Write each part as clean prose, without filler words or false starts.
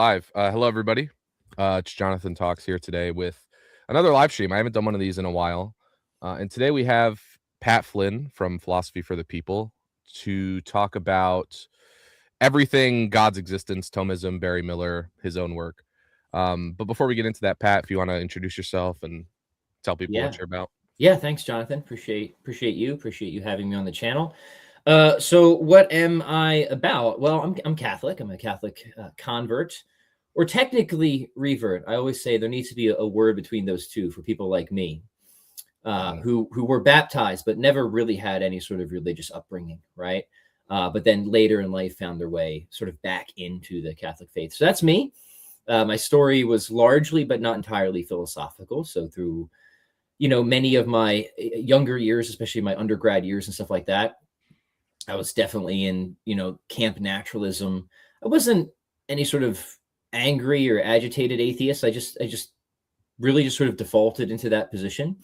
Live. Hello, everybody. It's Jonathan Talks here today with another live stream. I haven't done one of these in a while. And today we have Pat Flynn from Philosophy for the People to talk about everything God's existence, Thomism, Barry Miller, his own work. But before we get into that, Pat, if you want to introduce yourself and tell people what you're about. Yeah, thanks, Jonathan. Appreciate you having me on the channel. So what am I about? Well, I'm Catholic. I'm a Catholic convert, or technically revert. I always say there needs to be a word between those two for people like me, who were baptized but never really had any sort of religious upbringing, right? But then later in life found their way sort of back into the Catholic faith. So that's me. My story was largely, but not entirely, philosophical. So through many of my younger years, especially my undergrad years and stuff like that, I was definitely in, camp naturalism. I wasn't any sort of angry or agitated atheist. I just really just sort of defaulted into that position.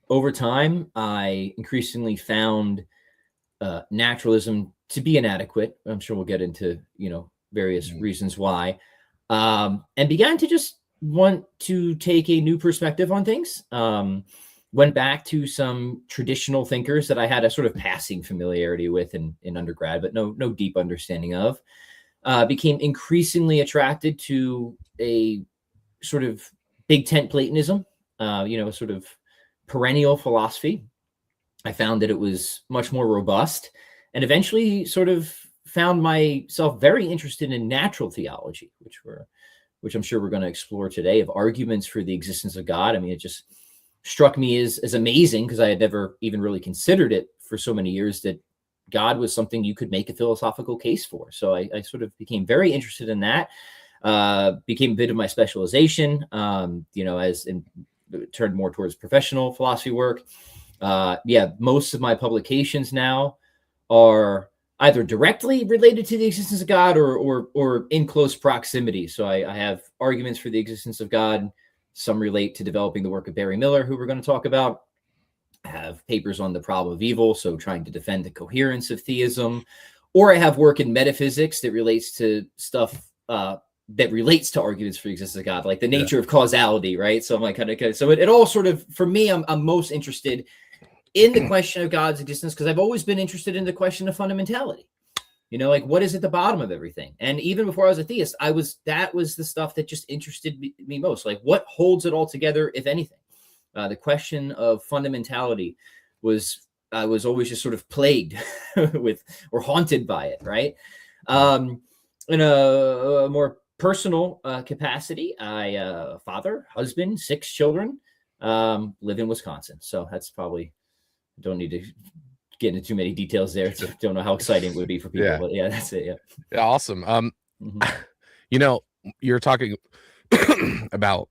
Over time, I increasingly found naturalism to be inadequate. I'm sure we'll get into, various reasons why, and began to just want to take a new perspective on things. Went back to some traditional thinkers that I had a sort of passing familiarity with in undergrad, but no deep understanding of. Became increasingly attracted to a sort of big tent Platonism, sort of perennial philosophy. I found that it was much more robust, and eventually sort of found myself very interested in natural theology, which I'm sure we're going to explore today, of arguments for the existence of God. I mean, it just struck me as amazing, because I had never even really considered it for so many years, that God was something you could make a philosophical case for. So I sort of became very interested in that, became a bit of my specialization, turned more towards professional philosophy work. Most of my publications now are either directly related to the existence of God or in close proximity. So I have arguments for the existence of God. Some relate to developing the work of Barry Miller, who we're going to talk about. I have papers on the problem of evil, so trying to defend the coherence of theism. Or I have work in metaphysics that relates to stuff that relates to arguments for the existence of God, like the nature of causality, right? So I'm like, so it all sort of, for me, I'm most interested in the question of God's existence, because I've always been interested in the question of fundamentality. Like, what is at the bottom of everything? And even before I was a theist, that was the stuff that just interested me most. Like, what holds it all together, if anything? The question of fundamentality I was always just sort of plagued with, or haunted by it, right? In a more personal capacity, I father, husband, 6 children, live in Wisconsin. So that's probably, don't need to get into too many details there. Don't know how exciting it would be for people, but yeah, that's it. Yeah. Awesome. You're talking about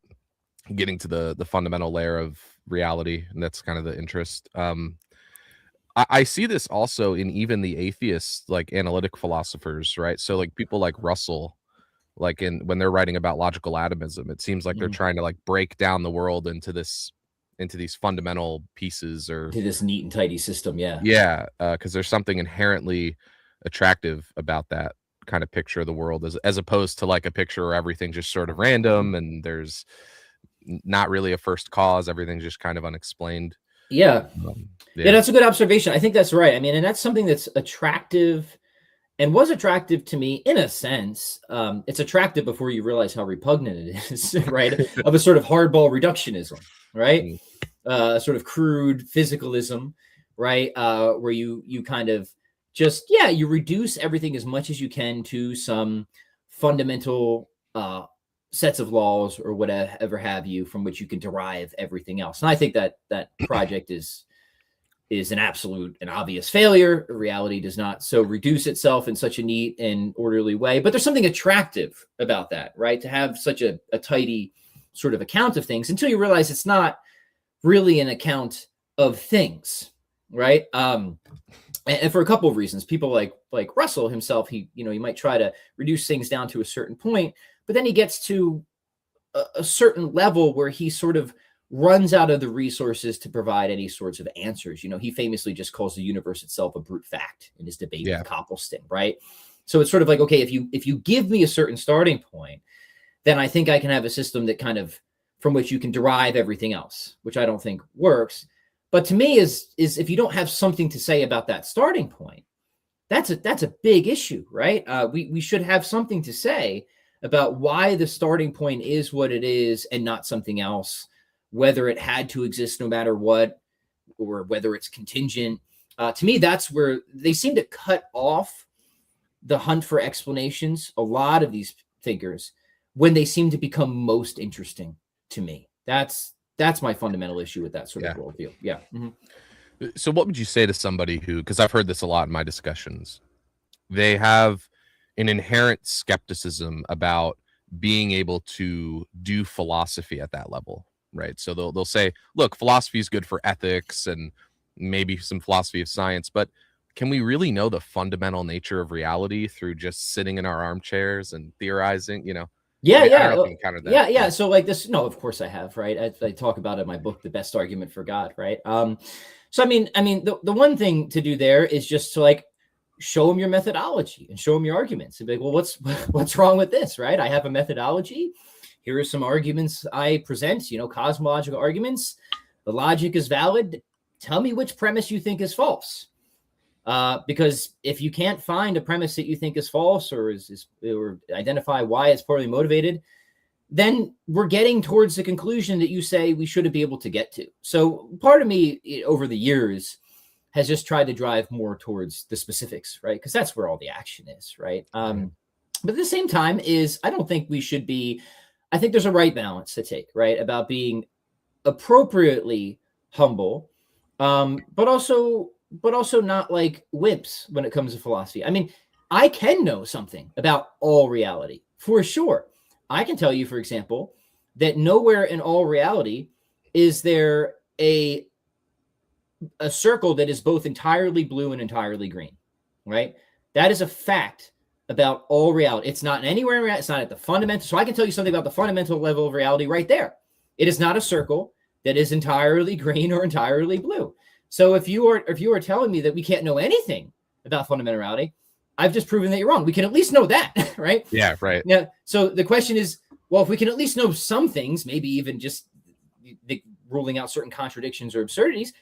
getting to the fundamental layer of reality, and that's kind of the interest. I see this also in even the atheists, like analytic philosophers, right? So like people like Russell, like when they're writing about logical atomism, it seems like they're trying to like break down the world into these fundamental pieces, or to this neat and tidy system. Because there's something inherently attractive about that kind of picture of the world, as opposed to like a picture where everything's just sort of random and there's not really a first cause, everything's just kind of unexplained. That's a good observation. I think that's right. I mean, and that's something that's attractive, and was attractive to me in a sense. It's attractive before you realize how repugnant it is, right? Of a sort of hardball reductionism, right? Sort of crude physicalism, right? Where you kind of just, you reduce everything as much as you can to some fundamental sets of laws or whatever have you, from which you can derive everything else. And I think that project is an absolute and obvious failure. Reality does not so reduce itself in such a neat and orderly way, but there's something attractive about that, right? To have such a tidy sort of account of things, until you realize it's not really an account of things, right? And for a couple of reasons. People like Russell himself, he might try to reduce things down to a certain point, but then he gets to a certain level where he sort of runs out of the resources to provide any sorts of answers. He famously just calls the universe itself a brute fact in his debate with Copleston, right? So it's sort of like, okay, if you give me a certain starting point, then I think I can have a system that kind of from which you can derive everything else, which I don't think works. But to me, is if you don't have something to say about that starting point, that's a big issue, right? We should have something to say about why the starting point is what it is and not something else, whether it had to exist no matter what, or whether it's contingent. To me, that's where they seem to cut off the hunt for explanations, a lot of these thinkers, when they seem to become most interesting to me. That's my fundamental issue with that sort of worldview. Yeah. Mm-hmm. So what would you say to somebody who, because I've heard this a lot in my discussions, they have an inherent skepticism about being able to do philosophy at that level, right? So they'll say, look, philosophy is good for ethics and maybe some philosophy of science, but can we really know the fundamental nature of reality through just sitting in our armchairs and theorizing, Yeah, I yeah, don't know if you encountered that. yeah. So like this, no, of course I have, right? I talk about it in my book, The Best Argument for God, right? So I mean, the one thing to do there is just to like show them your methodology and show them your arguments and be like, well, what's wrong with this, right? I have a methodology. Here are some arguments I present, cosmological arguments. The logic is valid. Tell me which premise you think is false. Because if you can't find a premise that you think is false or or identify why it's poorly motivated, then we're getting towards the conclusion that you say we shouldn't be able to get to. So part of me over the years has just tried to drive more towards the specifics, right? Because that's where all the action is, right? But at the same time I don't think we should be, I think there's a right balance to take, right? About being appropriately humble, but also not like wimps when it comes to philosophy. I mean, I can know something about all reality for sure. I can tell you, for example, that nowhere in all reality is there a circle that is both entirely blue and entirely green, right? That is a fact about all reality. It's not anywhere in reality. It's not at the fundamental. So I can tell you something about the fundamental level of reality right there. It is not a circle that is entirely green or entirely blue. So if you are telling me that we can't know anything about fundamental reality, I've just proven that you're wrong. We can at least know that, right? Yeah, right. Yeah. So the question is, well, if we can at least know some things, maybe even just ruling out certain contradictions or absurdities,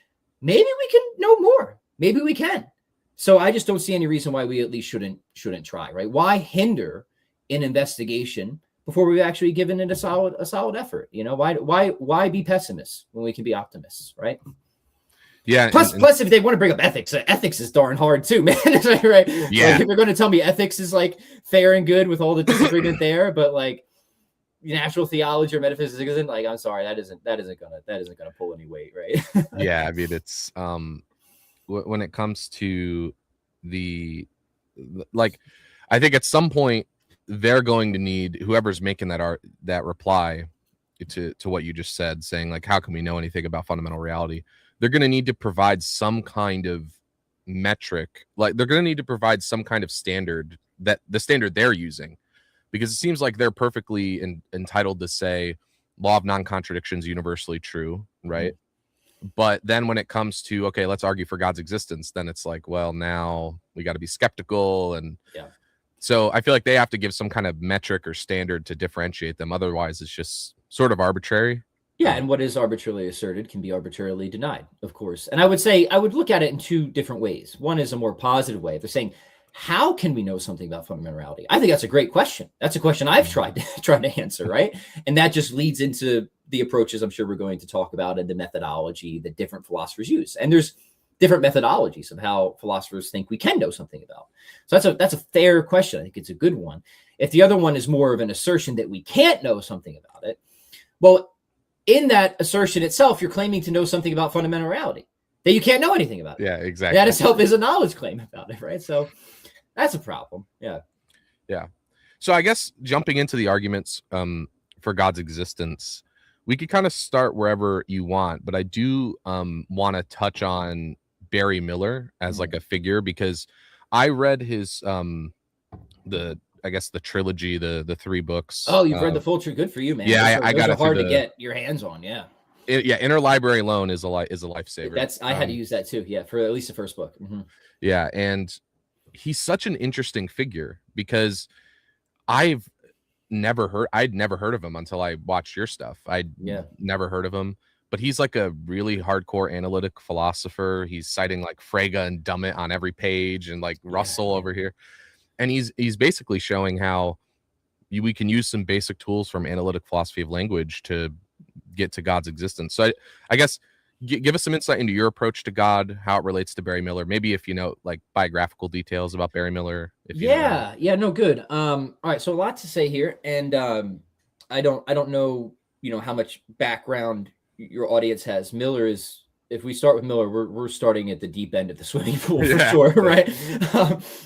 maybe we can know more. Maybe we can. So I just don't see any reason why we at least shouldn't try, right? Why hinder an investigation before we've actually given it a solid effort? Why be pessimists when we can be optimists, right? Yeah. Plus, if they want to bring up ethics, ethics is darn hard too, man. Right? Yeah. Like, if you're going to tell me ethics is like fair and good with all the disagreement there, but like natural theology or metaphysics isn't, like, I'm sorry, that isn't gonna pull any weight, right? Yeah, I mean, it's when it comes to like, I think at some point they're going to need whoever's making that reply to what you just said, saying like, how can we know anything about fundamental reality? They're going to need to provide some kind of metric, like they're going to need to provide some kind of standard, that the standard they're using, because it seems like they're perfectly entitled to say law of non-contradiction is universally true, right? Mm-hmm. But then when it comes to, okay, let's argue for God's existence, then it's like, well, now we got to be skeptical. And so I feel like they have to give some kind of metric or standard to differentiate them. Otherwise, it's just sort of arbitrary. Yeah, and what is arbitrarily asserted can be arbitrarily denied, of course. And I would look at it in two different ways. One is a more positive way. They're saying, how can we know something about fundamental reality? I think that's a great question. That's a question I've tried to answer, right? And that just leads into the approaches I'm sure we're going to talk about and the methodology that different philosophers use. And there's different methodologies of how philosophers think we can know something about. So that's a fair question. I think it's a good one. If the other one is more of an assertion that we can't know something about it, well, in that assertion itself, you're claiming to know something about fundamental reality that you can't know anything about. Yeah, exactly. That itself is a knowledge claim about it, right? So that's a problem. Yeah. Yeah. So I guess jumping into the arguments for God's existence, we could kind of start wherever you want, but I do want to touch on Barry Miller as like a figure, because I read his the trilogy, the 3 books. Oh, you've read the full tree. Good for you, man. Yeah, I got it. Hard to get your hands on. Yeah. Interlibrary loan is a lifesaver. I had to use that too. Yeah, for at least the first book. Mm-hmm. Yeah, and he's such an interesting figure because I've I'd never heard of him until I watched your stuff. I'd never heard of him, but he's like a really hardcore analytic philosopher. He's citing like Frege and Dummett on every page, and like Russell over here. And he's basically showing how we can use some basic tools from analytic philosophy of language to get to God's existence. So I guess give us some insight into your approach to God, how it relates to Barry Miller. Maybe if you know like biographical details about Barry Miller. If you know. No, good. All right, so a lot to say here, and I don't know, how much background your audience has. Miller is, if we start with Miller, we're starting at the deep end of the swimming pool for sure, right?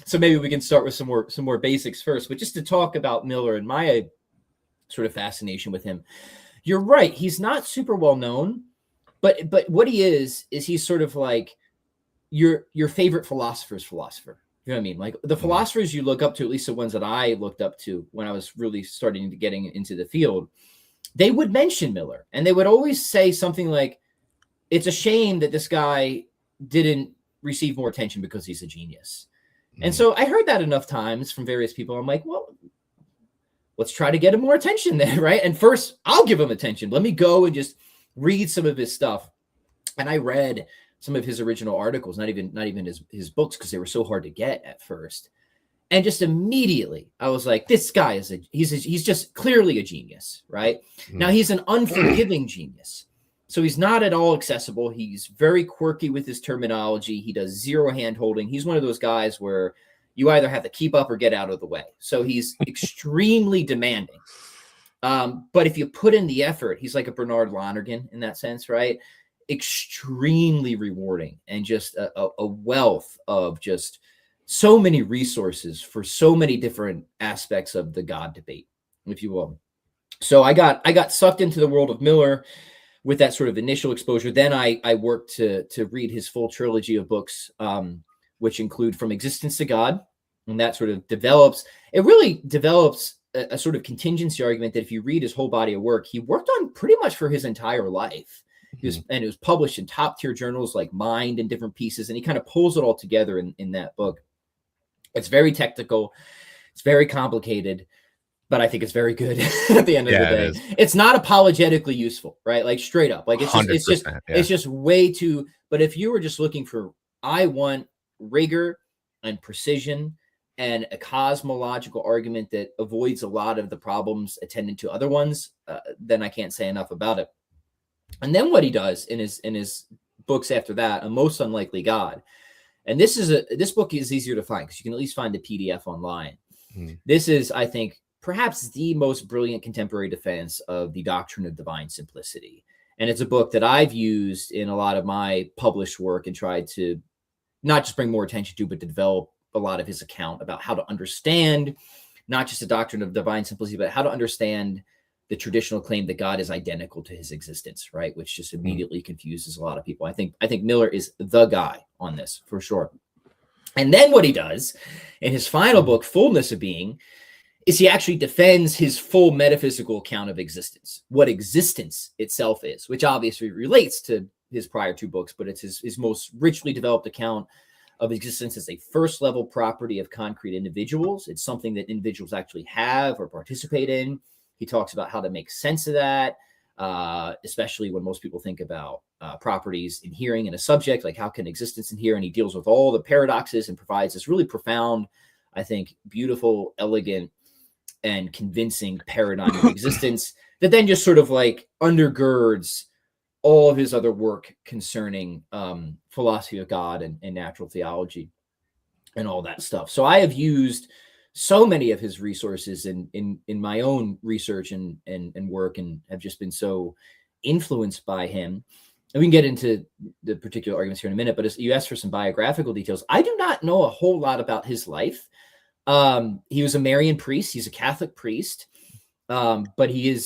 So maybe we can start with some more basics first. But just to talk about Miller and my sort of fascination with him, you're right. He's not super well known, but what he is he's sort of like your favorite philosopher's philosopher. You know what I mean? Like the philosophers you look up to, at least the ones that I looked up to when I was really starting to getting into the field, they would mention Miller, and they would always say something like, it's a shame that this guy didn't receive more attention because he's a genius. And so I heard that enough times from various people. I'm like, well, let's try to get him more attention then, right? And first, I'll give him attention. Let me go and just read some of his stuff. And I read some of his original articles, not even his books, because they were so hard to get at first. And just immediately, I was like, this guy is he's just clearly a genius, right? Now, he's an unforgiving genius. So he's not at all accessible. He's very quirky with his terminology. He does zero hand holding. He's one of those guys where you either have to keep up or get out of the way. So he's extremely demanding. But if you put in the effort, he's like a Bernard Lonergan in that sense, right? Extremely rewarding, and just a wealth of just so many resources for so many different aspects of the God debate, if you will. So I got sucked into the world of Miller with that sort of initial exposure. Then I worked to read his full trilogy of books, which include From Existence to God. And that sort of develops a sort of contingency argument that if you read his whole body of work, he worked on pretty much for his entire life. And it was published in top tier journals like Mind and different pieces. And he kind of pulls it all together in that book. It's very technical. It's very complicated, but I think it's very good at the end of the day. It's not apologetically useful, right? Like straight up, like it's just way too, but if you were just looking for, I want rigor and precision and a cosmological argument that avoids a lot of the problems attendant to other ones, then I can't say enough about it. And then what he does in his books after that, A Most Unlikely God. And this book is easier to find because you can at least find the PDF online. This is, I think, perhaps the most brilliant contemporary defense of the doctrine of divine simplicity. And it's a book that I've used in a lot of my published work and tried to not just bring more attention to, but to develop a lot of his account about how to understand not just the doctrine of divine simplicity, but how to understand the traditional claim that God is identical to his existence, right? Which just immediately confuses a lot of people. I think Miller is the guy on this for sure. And then what he does in his final book, Fullness of Being, is he actually defends his full metaphysical account of existence, what existence itself is, which obviously relates to his prior two books, but it's his most richly developed account of existence as a first level property of concrete individuals. It's something that individuals actually have or participate in. He talks about how to make sense of that, especially when most people think about properties inhering in a subject, like how can existence inhere? And he deals with all the paradoxes and provides this really profound, I think, beautiful, elegant, and convincing paradigm of existence that then just sort of like undergirds all of his other work concerning philosophy of God and natural theology and all that stuff. So I have used so many of his resources in my own research and work, and have just been so influenced by him. And we can get into the particular arguments here in a minute, but as you asked for some biographical details, I do not know a whole lot about his life. He was a Marian priest. He's a Catholic priest. But he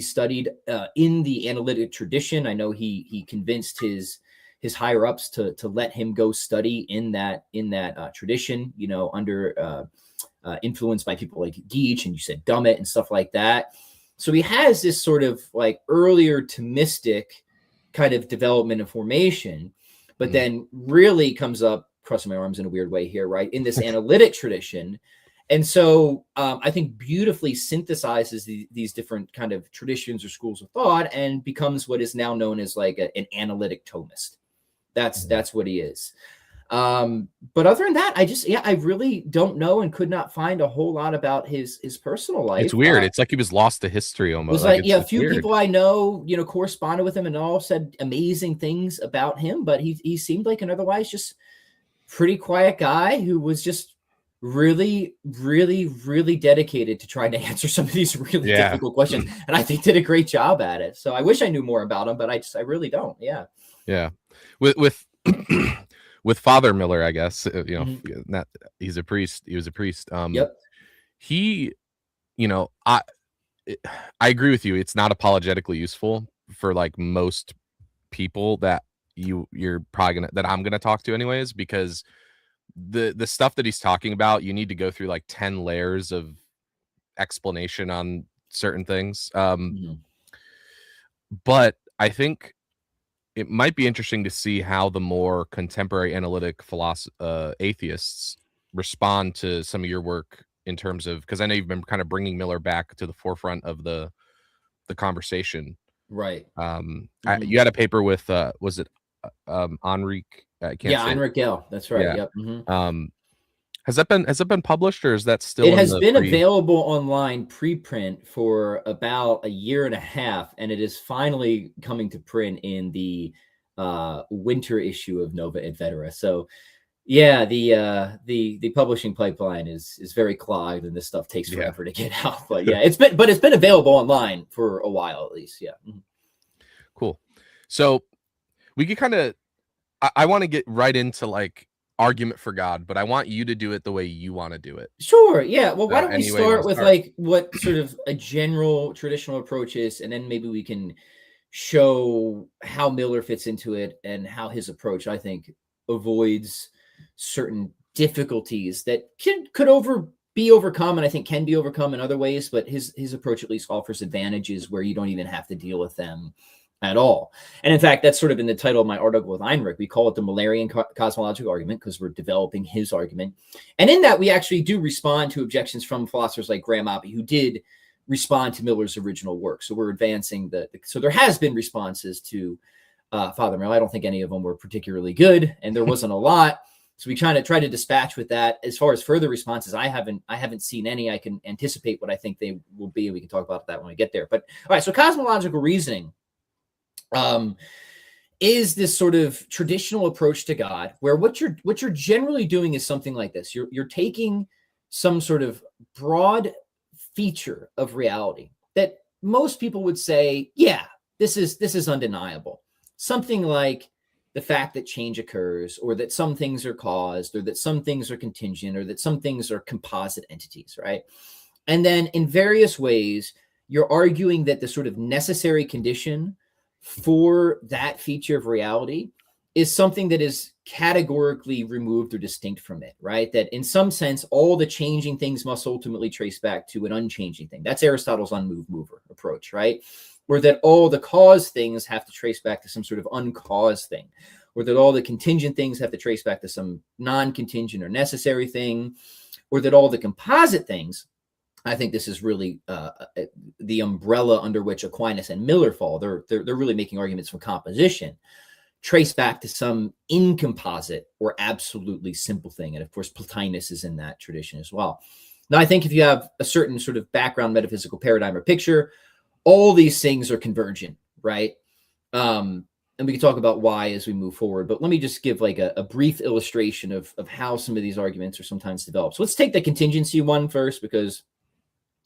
studied in the analytic tradition. I know he convinced his higher ups to let him go study in that tradition, under influence by people like Geach, and you said Dummett and stuff like that. So he has this sort of like earlier Thomistic kind of development and formation, but then really comes up, crossing my arms in a weird way here, right, in this analytic tradition. And so I think beautifully synthesizes these different kind of traditions or schools of thought and becomes what is now known as like an analytic Thomist. That's what he is. But other than that, I really don't know and could not find a whole lot about his personal life. It's weird. It's like he was lost to history almost. Was like, it's a few weird. people I know, corresponded with him and all said amazing things about him, but he seemed like an otherwise just pretty quiet guy who was just really, really, really dedicated to trying to answer some of these really difficult questions. And I think did a great job at it. So I wish I knew more about him, but I really don't. Yeah. Yeah. With with Father Miller, I guess, not, he's a priest. He was a priest. Yep. He, I agree with you. It's not apologetically useful for like most people that you're probably that I'm gonna talk to anyways, because the stuff that he's talking about, you need to go through like 10 layers of explanation on certain things. But I think it might be interesting to see how the more contemporary analytic atheists respond to some of your work in terms of, because I know you've been kind of bringing Miller back to the forefront of the conversation. Right. You had a paper with was it Enrique? I can't say Enrique Gale. That's right. Yeah. Yep. Has that been published, or is that still? It has been available online preprint for about a year and a half, and it is finally coming to print in the winter issue of Nova et Vetera. So, yeah, the publishing pipeline is very clogged, and this stuff takes forever to get out. But yeah, it's been available online for a while at least. Yeah. Cool. So we could kind of. I want to get right into like argument for God, but I want you to do it the way you want to do it. Sure. Yeah. Well, why don't we start with like what sort of a general traditional approach is, and then maybe we can show how Miller fits into it and how his approach, I think, avoids certain difficulties that could be overcome, and I think can be overcome in other ways. But his approach at least offers advantages where you don't even have to deal with them at all. And in fact, that's sort of in the title of my article with Heinrich. We call it the Millerian cosmological argument because we're developing his argument. And in that, we actually do respond to objections from philosophers like Graham Oppy, who did respond to Miller's original work. So we're advancing so there has been responses to Father Miller. I don't think any of them were particularly good, and there wasn't a lot. So we try to dispatch with that. As far as further responses, I haven't seen any. I can anticipate what I think they will be, and we can talk about that when we get there. But all right, so cosmological reasoning is this sort of traditional approach to God, where what you're generally doing is something like this. You're taking some sort of broad feature of reality that most people would say, yeah, this is undeniable. Something like the fact that change occurs, or that some things are caused, or that some things are contingent, or that some things are composite entities, right? And then in various ways, you're arguing that the sort of necessary condition for that feature of reality is something that is categorically removed or distinct from it, right? That in some sense, all the changing things must ultimately trace back to an unchanging thing. That's Aristotle's unmoved mover approach, right? Or that all the caused things have to trace back to some sort of uncaused thing, or that all the contingent things have to trace back to some non-contingent or necessary thing, or that all the composite things, I think this is really the umbrella under which Aquinas and Miller fall. They're really making arguments from composition, trace back to some incomposite or absolutely simple thing. And of course, Plotinus is in that tradition as well. Now, I think if you have a certain sort of background metaphysical paradigm or picture, all these things are convergent, right? And we can talk about why as we move forward. But let me just give like a brief illustration of how some of these arguments are sometimes developed. So let's take the contingency one first, because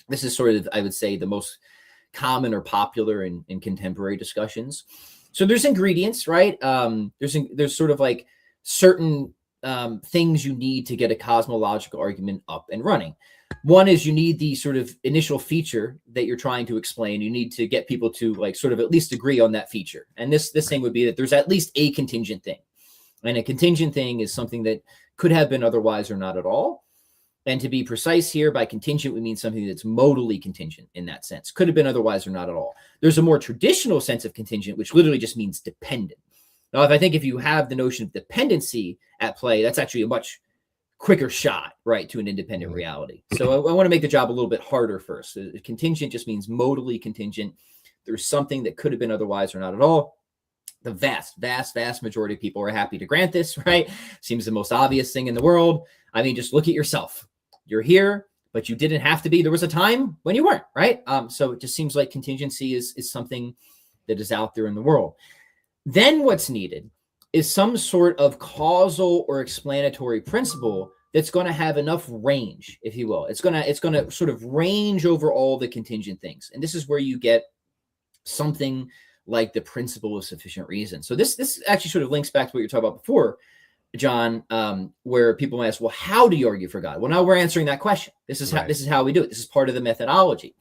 this is sort of, I would say, the most common or popular in contemporary discussions. So there's ingredients, right? There's sort of like certain things you need to get a cosmological argument up and running. One is you need the sort of initial feature that you're trying to explain. You need to get people to like sort of at least agree on that feature. And this thing would be that there's at least a contingent thing. And a contingent thing is something that could have been otherwise or not at all. And to be precise here, by contingent, we mean something that's modally contingent in that sense. Could have been otherwise or not at all. There's a more traditional sense of contingent, which literally just means dependent. Now, if you have the notion of dependency at play, that's actually a much quicker shot, right, to an independent reality. So I want to make the job a little bit harder first. Contingent just means modally contingent. There's something that could have been otherwise or not at all. The vast majority of people are happy to grant this, right? Seems the most obvious thing in the world. I mean, just look at yourself. You're here, but you didn't have to be. There was a time when you weren't, right? So it just seems like contingency is something that is out there in the world. Then what's needed is some sort of causal or explanatory principle that's going to have enough range, if you will. It's going to sort of range over all the contingent things. And this is where you get something like the principle of sufficient reason. So this actually sort of links back to what you were talking about before, John, where people ask, well, how do you argue for God? Well, now we're answering that question. This is how we do it. This is part of the methodology.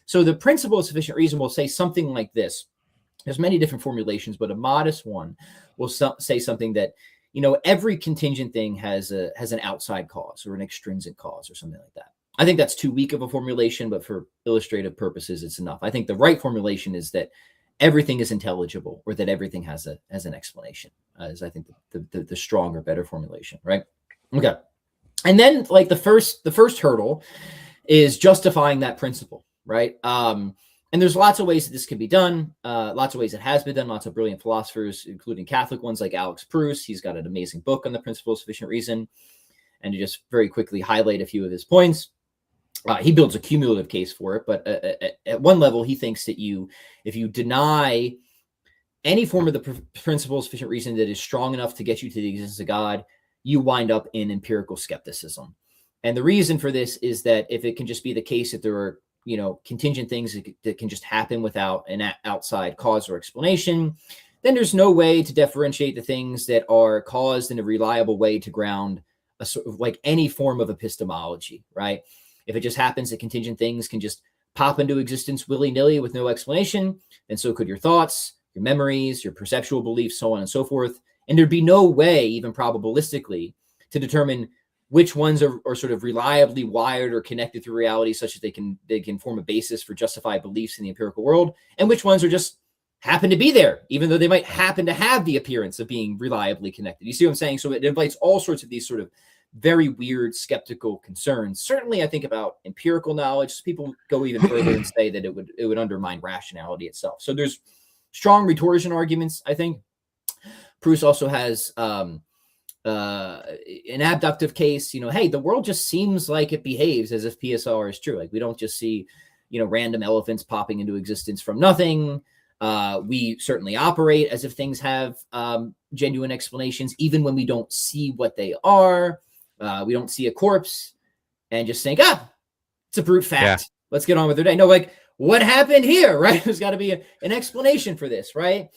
So the principle of sufficient reason will say something like this. There's many different formulations, but a modest one will say something that, every contingent thing has an outside cause or an extrinsic cause or something like that. I think that's too weak of a formulation, but for illustrative purposes, it's enough. I think the right formulation is that everything is intelligible, or that everything has an explanation. Is I think the stronger, better formulation, right? Okay, and then like the first hurdle is justifying that principle, right? And there's lots of ways that this can be done, lots of ways it has been done, lots of brilliant philosophers, including Catholic ones like Alex Proust. He's got an amazing book on the principle of sufficient reason. And to just very quickly highlight a few of his points, he builds a cumulative case for it. But at one level, he thinks that if you deny any form of the principle of sufficient reason that is strong enough to get you to the existence of God, you wind up in empirical skepticism. And the reason for this is that if it can just be the case that there are contingent things that can just happen without an outside cause or explanation, then there's no way to differentiate the things that are caused in a reliable way to ground a sort of like any form of epistemology, right? If it just happens that contingent things can just pop into existence willy-nilly with no explanation, then so could your thoughts, your memories, your perceptual beliefs, so on and so forth. And there'd be no way, even probabilistically, to determine which ones are sort of reliably wired or connected through reality such that they can form a basis for justified beliefs in the empirical world, and which ones are just happen to be there, even though they might happen to have the appearance of being reliably connected. You see what I'm saying? So it invites all sorts of these sort of very weird skeptical concerns. Certainly, I think about empirical knowledge. People go even further and say that it would undermine rationality itself. So there's strong retorsion arguments, I think. Proust also has an abductive case. Hey, the world just seems like it behaves as if PSR is true. Like we don't just see, random elephants popping into existence from nothing. We certainly operate as if things have genuine explanations, even when we don't see what they are. We don't see a corpse and just think, it's a brute fact. Yeah. Let's get on with our day. No, like what happened here, right? There's got to be an explanation for this, right?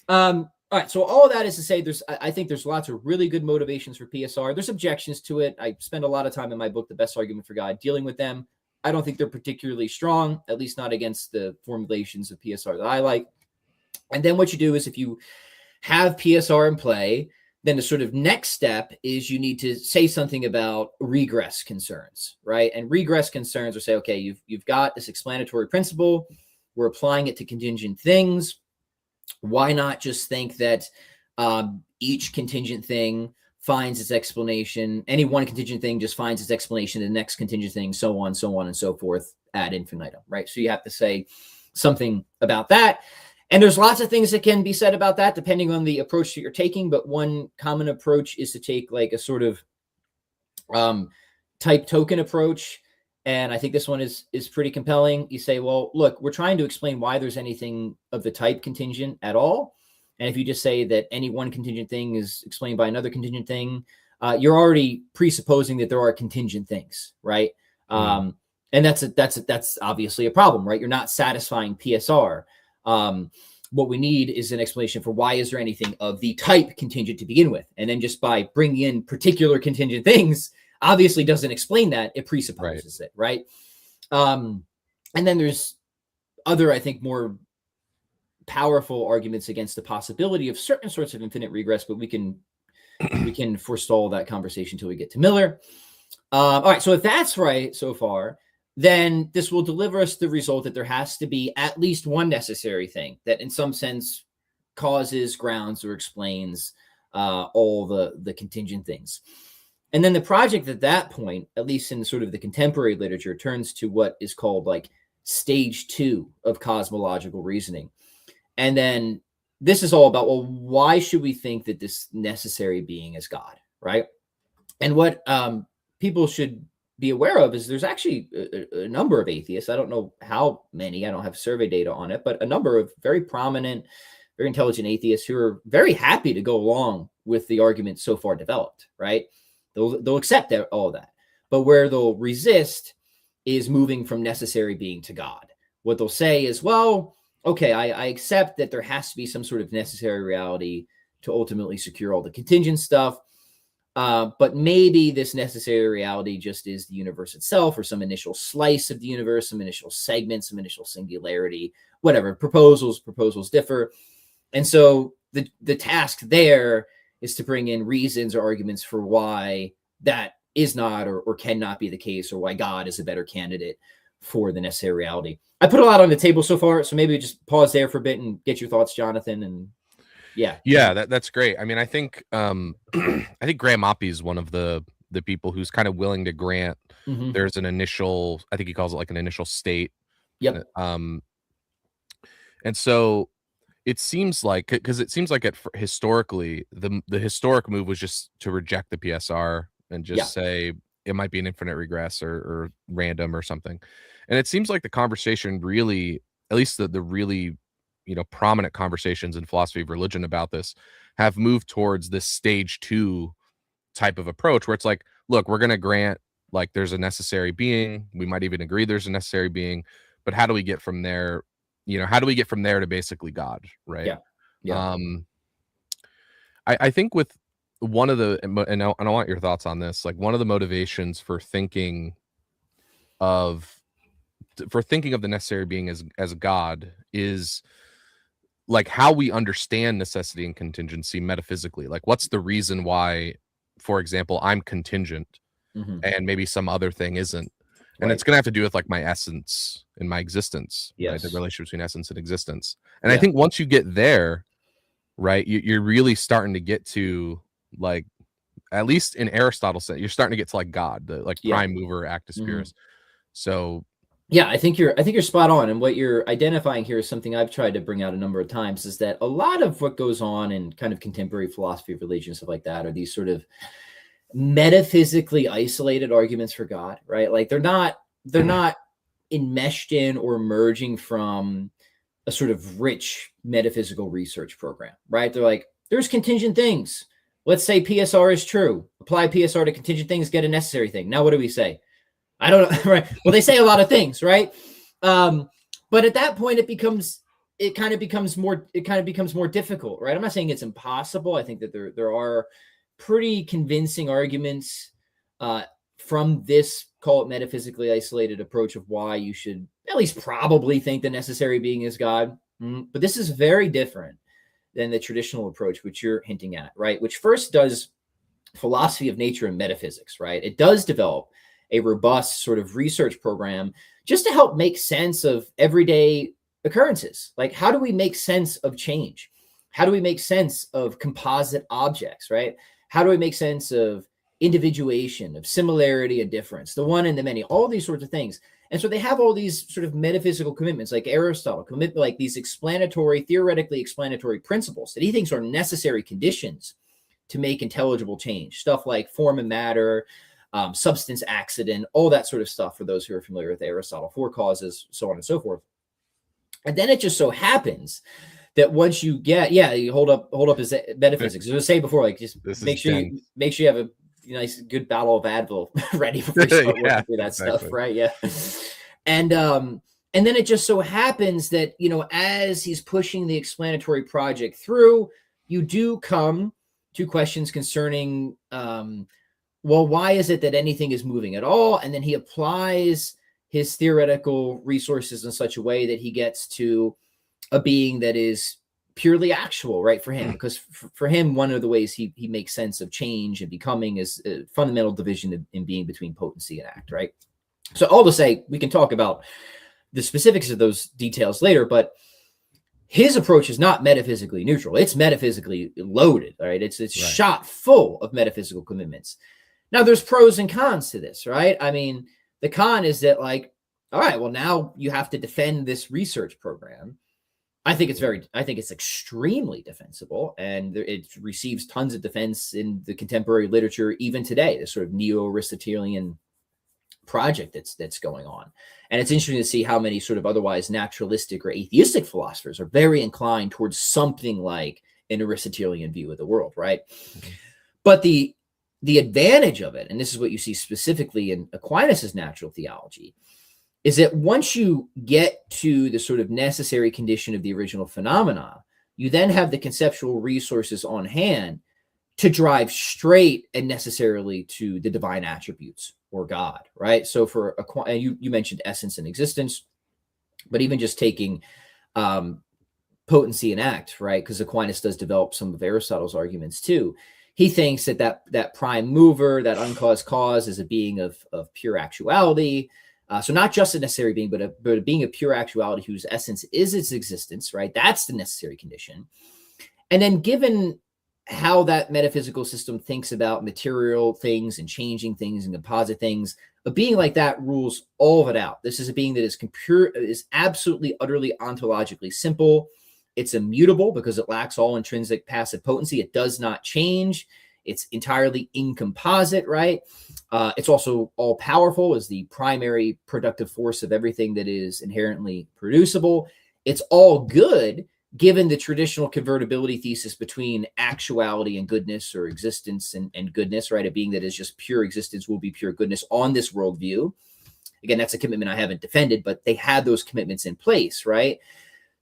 All right. So all of that is to say, I think there's lots of really good motivations for PSR. There's objections to it. I spend a lot of time in my book, The Best Argument for God, dealing with them. I don't think they're particularly strong, at least not against the formulations of PSR that I like. And then what you do is if you have PSR in play, then the sort of next step is you need to say something about regress concerns, right? And regress concerns are say, okay, you've got this explanatory principle. We're applying it to contingent things. Why not just think that each contingent thing finds its explanation? Any one contingent thing just finds its explanation in the next contingent thing, so on and so forth ad infinitum, right? So you have to say something about that. And there's lots of things that can be said about that depending on the approach that you're taking. But one common approach is to take like a sort of type token approach. And I think this one is pretty compelling. You say, well, look, we're trying to explain why there's anything of the type contingent at all. And if you just say that any one contingent thing is explained by another contingent thing, you're already presupposing that there are contingent things, right? And that's obviously a problem, right? You're not satisfying PSR. What we need is an explanation for why is there anything of the type contingent to begin with. And then just by bringing in particular contingent things, obviously doesn't explain that. It presupposes it, right? And then there's other, I think, more powerful arguments against the possibility of certain sorts of infinite regress, but we can forestall that conversation until we get to Miller. All right, so if that's right so far, then this will deliver us the result that there has to be at least one necessary thing that in some sense causes, grounds, or explains all the contingent things. And then the project at that point, at least in sort of the contemporary literature, turns to what is called like stage 2 of cosmological reasoning. And then this is all about, well, why should we think that this necessary being is God, right? And what people should be aware of is there's actually a number of atheists. I don't know how many, I don't have survey data on it, but a number of very prominent, very intelligent atheists who are very happy to go along with the argument so far developed, right? They'll accept all of that. But where they'll resist is moving from necessary being to God. What they'll say is, well, okay, I accept that there has to be some sort of necessary reality to ultimately secure all the contingent stuff. But maybe this necessary reality just is the universe itself, or some initial slice of the universe, some initial segment, some initial singularity, whatever. Proposals differ. And so the task there is to bring in reasons or arguments for why that is not or cannot be the case, or why God is a better candidate for the necessary reality. I put a lot on the table so far, so maybe just pause there for a bit and get your thoughts, Jonathan. And yeah, that's great. I mean, I think I think Graham Oppy is one of the people who's kind of willing to grant there's an initial, I think he calls it like an initial state. Yep. And so it seems like, because it seems like historically the historic move was just to reject the PSR and just say it might be an infinite regress or random or something. And it seems like the conversation really, at least the really, prominent conversations in philosophy of religion about this have moved towards this stage 2 type of approach, where it's like, look, we're going to grant like there's a necessary being. We might even agree there's a necessary being, but how do we get from there? How do we get from there to basically God? Right. Yeah. I think with one of the, and I want your thoughts on this, like one of the motivations for thinking of the necessary being as God is like how we understand necessity and contingency metaphysically. Like, what's the reason why, for example, I'm contingent and maybe some other thing isn't? And it's going to have to do with like my essence and my existence, right? The relationship between essence and existence. And I think once you get there, right, you're really starting to get to, like, at least in Aristotle, you're starting to get to like God, the like prime mover, actus purus. So yeah, I think you're spot on. And what you're identifying here is something I've tried to bring out a number of times, is that a lot of what goes on in kind of contemporary philosophy of religion, stuff like that, are these sort of metaphysically isolated arguments for God, right? Like they're not enmeshed in or emerging from a sort of rich metaphysical research program, right? They're like, there's contingent things. Let's say PSR is true. Apply PSR to contingent things, get a necessary thing. Now, what do we say? I don't know, right? Well, they say a lot of things, right? But at that point, it kind of becomes more difficult, right? I'm not saying it's impossible. I think that there are pretty convincing arguments from this, call it metaphysically isolated approach, of why you should at least probably think the necessary being is God. But this is very different than the traditional approach, which you're hinting at, right? Which first does philosophy of nature and metaphysics, right? It does develop a robust sort of research program just to help make sense of everyday occurrences. Like, how do we make sense of change? How do we make sense of composite objects, right? How do we make sense of individuation, of similarity and difference, the one and the many, all these sorts of things? And so they have all these sort of metaphysical commitments, like Aristotle, like these theoretically explanatory principles that he thinks are necessary conditions to make intelligible change. Stuff like form and matter, substance, accident, all that sort of stuff, for those who are familiar with Aristotle, 4 causes, so on and so forth. And then it just so happens that once you get, you hold up his metaphysics. As I was saying before, like, just make sure you have a nice good bottle of Advil ready before you start working through that stuff, right? Yeah. And then it just so happens that, as he's pushing the explanatory project through, you do come to questions concerning, well, why is it that anything is moving at all? And then he applies his theoretical resources in such a way that he gets to a being that is purely actual, right, for him. Because for him, one of the ways he makes sense of change and becoming is a fundamental division in being between potency and act, right? So all to say, we can talk about the specifics of those details later, but his approach is not metaphysically neutral. It's metaphysically loaded, right? It's shot full of metaphysical commitments. Now, there's pros and cons to this, right? I mean, the con is that, like, all right, well, now you have to defend this research program. I think it's extremely defensible, and it receives tons of defense in the contemporary literature even today. This sort of neo-Aristotelian project that's going on, and it's interesting to see how many sort of otherwise naturalistic or atheistic philosophers are very inclined towards something like an Aristotelian view of the world, right? Mm-hmm. But the advantage of it, and this is what you see specifically in Aquinas's natural theology, is that once you get to the sort of necessary condition of the original phenomena, you then have the conceptual resources on hand to drive straight and necessarily to the divine attributes or God, right? So for you mentioned essence and existence, but even just taking potency and act, right? Because Aquinas does develop some of Aristotle's arguments too. He thinks that prime mover, that uncaused cause, is a being of pure actuality. So not just a necessary being, but a being of pure actuality whose essence is its existence, right? That's the necessary condition. And then given how that metaphysical system thinks about material things and changing things and composite things, a being like that rules all of it out. This is a being that is absolutely, utterly ontologically simple. It's immutable because it lacks all intrinsic passive potency. It does not change. It's entirely incomposite, right? It's also all powerful, is the primary productive force of everything that is inherently producible. It's all good, given the traditional convertibility thesis between actuality and goodness, or existence and goodness, right? A being that is just pure existence will be pure goodness on this worldview. Again, that's a commitment I haven't defended, but they had those commitments in place, right?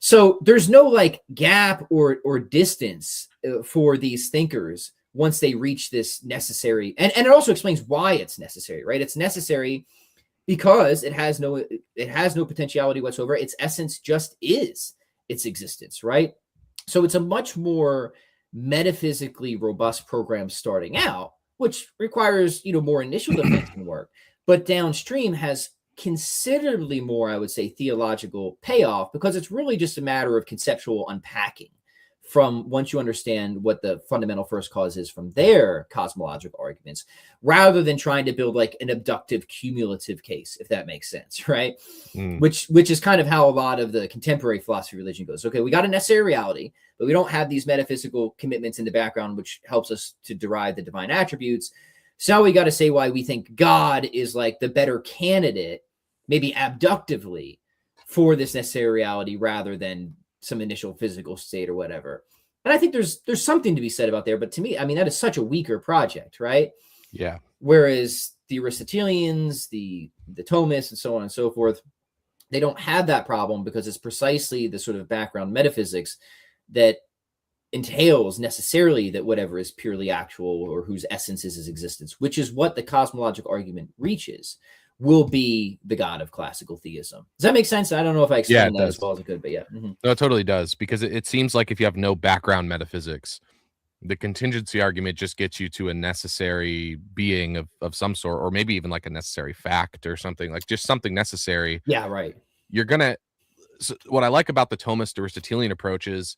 So there's no like gap or distance for these thinkers once they reach this necessary, and it also explains why it's necessary, right? It's necessary because it has no potentiality whatsoever. Its essence just is its existence, right? So it's a much more metaphysically robust program starting out, which requires, more initial defense work, but downstream has considerably more, I would say, theological payoff, because it's really just a matter of conceptual unpacking from once you understand what the fundamental first cause is from their cosmological arguments, rather than trying to build like an abductive cumulative case, if that makes sense, right? Which is kind of how a lot of the contemporary philosophy of religion goes. Okay, we got a necessary reality, but we don't have these metaphysical commitments in the background, which helps us to derive the divine attributes. So now we got to say why we think God is like the better candidate, maybe abductively, for this necessary reality rather than some initial physical state or whatever. And I think there's something to be said about there, but to me, I mean, that is such a weaker project, right? Yeah. Whereas the Aristotelians, the Thomists, and so on and so forth, they don't have that problem, because it's precisely the sort of background metaphysics that entails necessarily that whatever is purely actual, or whose essence is existence, which is what the cosmological argument reaches, will be the God of classical theism. Does that make sense? I don't know if I explained that as well as I could, but yeah. Mm-hmm. No, it totally does, because it seems like if you have no background metaphysics, the contingency argument just gets you to a necessary being of some sort, or maybe even like a necessary fact or something, like just something necessary. Yeah, right. So what I like about the Thomist Aristotelian approach is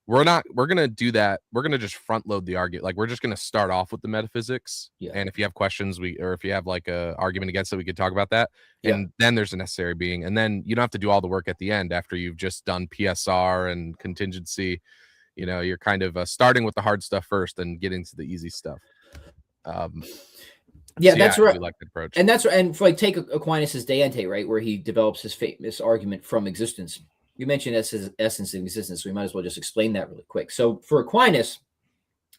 we're going to do that. We're going to just front load the argument. Like, we're just going to start off with the metaphysics. Yeah. And if you have questions, or if you have like a argument against it, we could talk about that. And then there's a necessary being. And then you don't have to do all the work at the end after you've just done PSR and contingency. You're kind of starting with the hard stuff first and getting to the easy stuff. That's right. I like the approach. And for like, take Aquinas' De Ente, right, where he develops his famous argument from existence. You mentioned essence and existence, so we might as well just explain that really quick. So for Aquinas,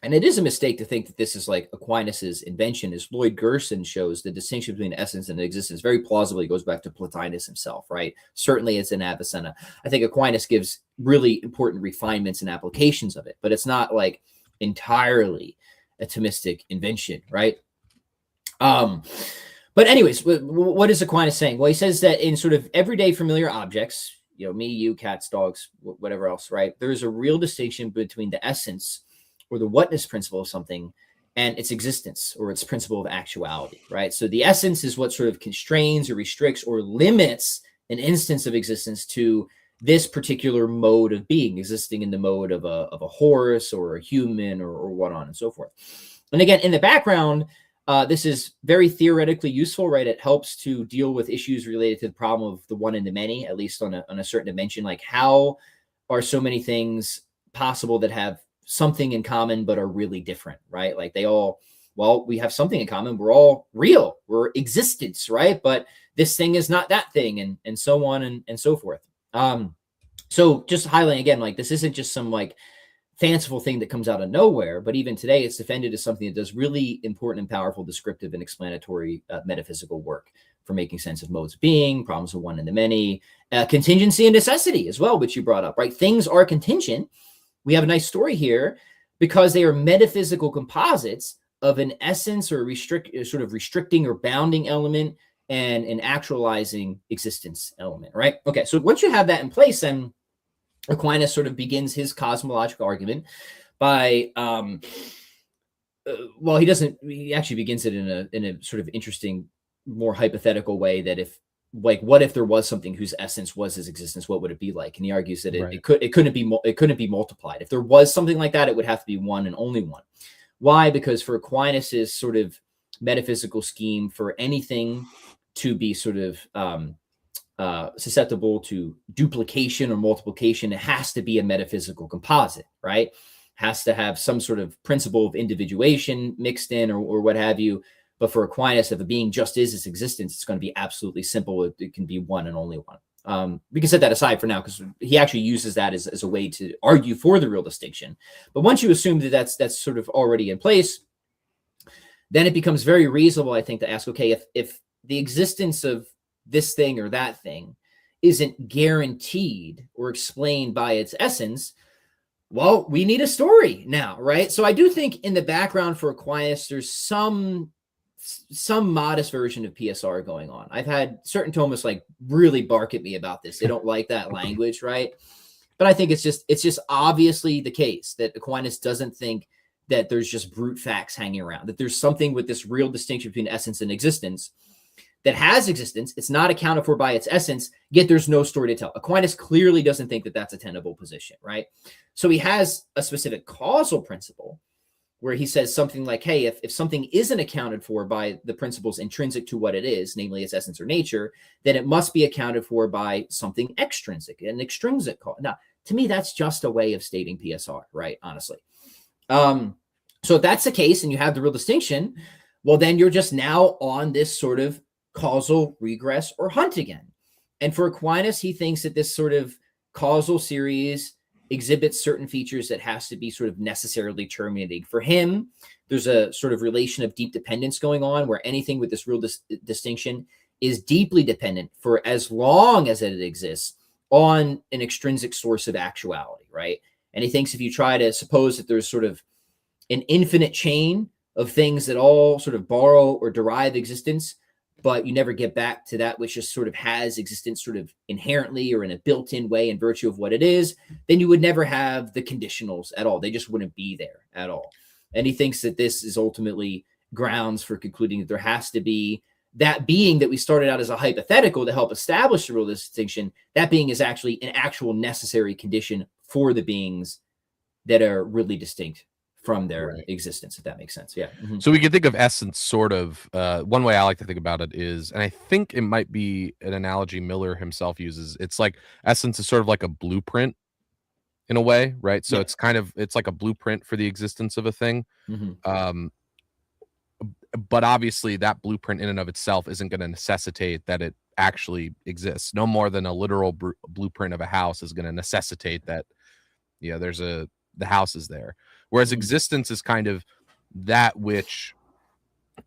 and it is a mistake to think that this is like Aquinas's invention, as Lloyd Gerson shows, the distinction between essence and existence very plausibly goes back to Plotinus himself, right? Certainly it's in Avicenna. I think Aquinas gives really important refinements and applications of it, but it's not like entirely a Thomistic invention, right? But anyways, what is Aquinas saying? Well, he says that in sort of everyday familiar objects, me, you, cats, dogs, whatever else, right? There's a real distinction between the essence, or the whatness principle of something, and its existence, or its principle of actuality, right? So the essence is what sort of constrains or restricts or limits an instance of existence to this particular mode of being, existing in the mode of a horse or a human or what on and so forth. And again, in the background, This is very theoretically useful, right? It helps to deal with issues related to the problem of the one and the many, at least on a certain dimension. Like, how are so many things possible that have something in common but are really different, right? Like we have something in common. We're all real. We're existence, right? But this thing is not that thing, and so on and so forth. So just highlighting again, like, this isn't just some like fanciful thing that comes out of nowhere, but even today it's defended as something that does really important and powerful descriptive and explanatory metaphysical work for making sense of modes of being, problems of one and the many, contingency and necessity as well, which you brought up, right? Things are contingent. We have a nice story here because they are metaphysical composites of an essence or sort of restricting or bounding element and an actualizing existence element, right? Okay, so once you have that in place, then Aquinas sort of begins his cosmological argument by, he actually begins it in a sort of interesting, more hypothetical way, that if, like, what if there was something whose essence was his existence, what would it be like? And he argues that it couldn't be multiplied. If there was something like that, it would have to be one and only one. Why? Because for Aquinas's sort of metaphysical scheme, for anything to be sort of susceptible to duplication or multiplication, it has to be a metaphysical composite, right? Has to have some sort of principle of individuation mixed in, or what have you. But for Aquinas, if a being just is its existence, it's going to be absolutely simple. It can be one and only one. We can set that aside for now, because he actually uses that as a way to argue for the real distinction. But once you assume that that's sort of already in place, then it becomes very reasonable, I think, to ask, okay, if the existence of this thing or that thing isn't guaranteed or explained by its essence, well, we need a story now, right? So I do think in the background for Aquinas, there's some modest version of PSR going on. I've had certain Thomists like really bark at me about this. They don't like that language, right? But I think it's just obviously the case that Aquinas doesn't think that there's just brute facts hanging around, that there's something with this real distinction between essence and existence that has existence. It's not accounted for by its essence, yet there's no story to tell. Aquinas clearly doesn't think that that's a tenable position, right? So he has a specific causal principle where he says something like, hey, if something isn't accounted for by the principles intrinsic to what it is, namely its essence or nature, then it must be accounted for by something extrinsic, an extrinsic cause. Now, to me, that's just a way of stating PSR, right? Honestly. So if that's the case and you have the real distinction, well, then you're just now on this sort of causal regress or hunt again. And for Aquinas, he thinks that this sort of causal series exhibits certain features that has to be sort of necessarily terminating. For him, there's a sort of relation of deep dependence going on, where anything with this real distinction is deeply dependent, for as long as it exists, on an extrinsic source of actuality, right? And he thinks if you try to suppose that there's sort of an infinite chain of things that all sort of borrow or derive existence, but you never get back to that which just sort of has existence sort of inherently or in a built-in way in virtue of what it is, then you would never have the conditionals at all. They just wouldn't be there at all. And he thinks that this is ultimately grounds for concluding that there has to be that being that we started out as a hypothetical to help establish the real distinction. That being is actually an actual necessary condition for the beings that are really distinct from their existence, if that makes sense. Yeah. Mm-hmm. So we can think of essence sort of, one way I like to think about it is, and I think it might be an analogy Miller himself uses, it's like essence is sort of like a blueprint in a way, right? So it's like a blueprint for the existence of a thing. Mm-hmm. But obviously that blueprint in and of itself isn't going to necessitate that it actually exists. No more than a literal blueprint of a house is going to necessitate that, the house is there. Whereas existence is kind of that which,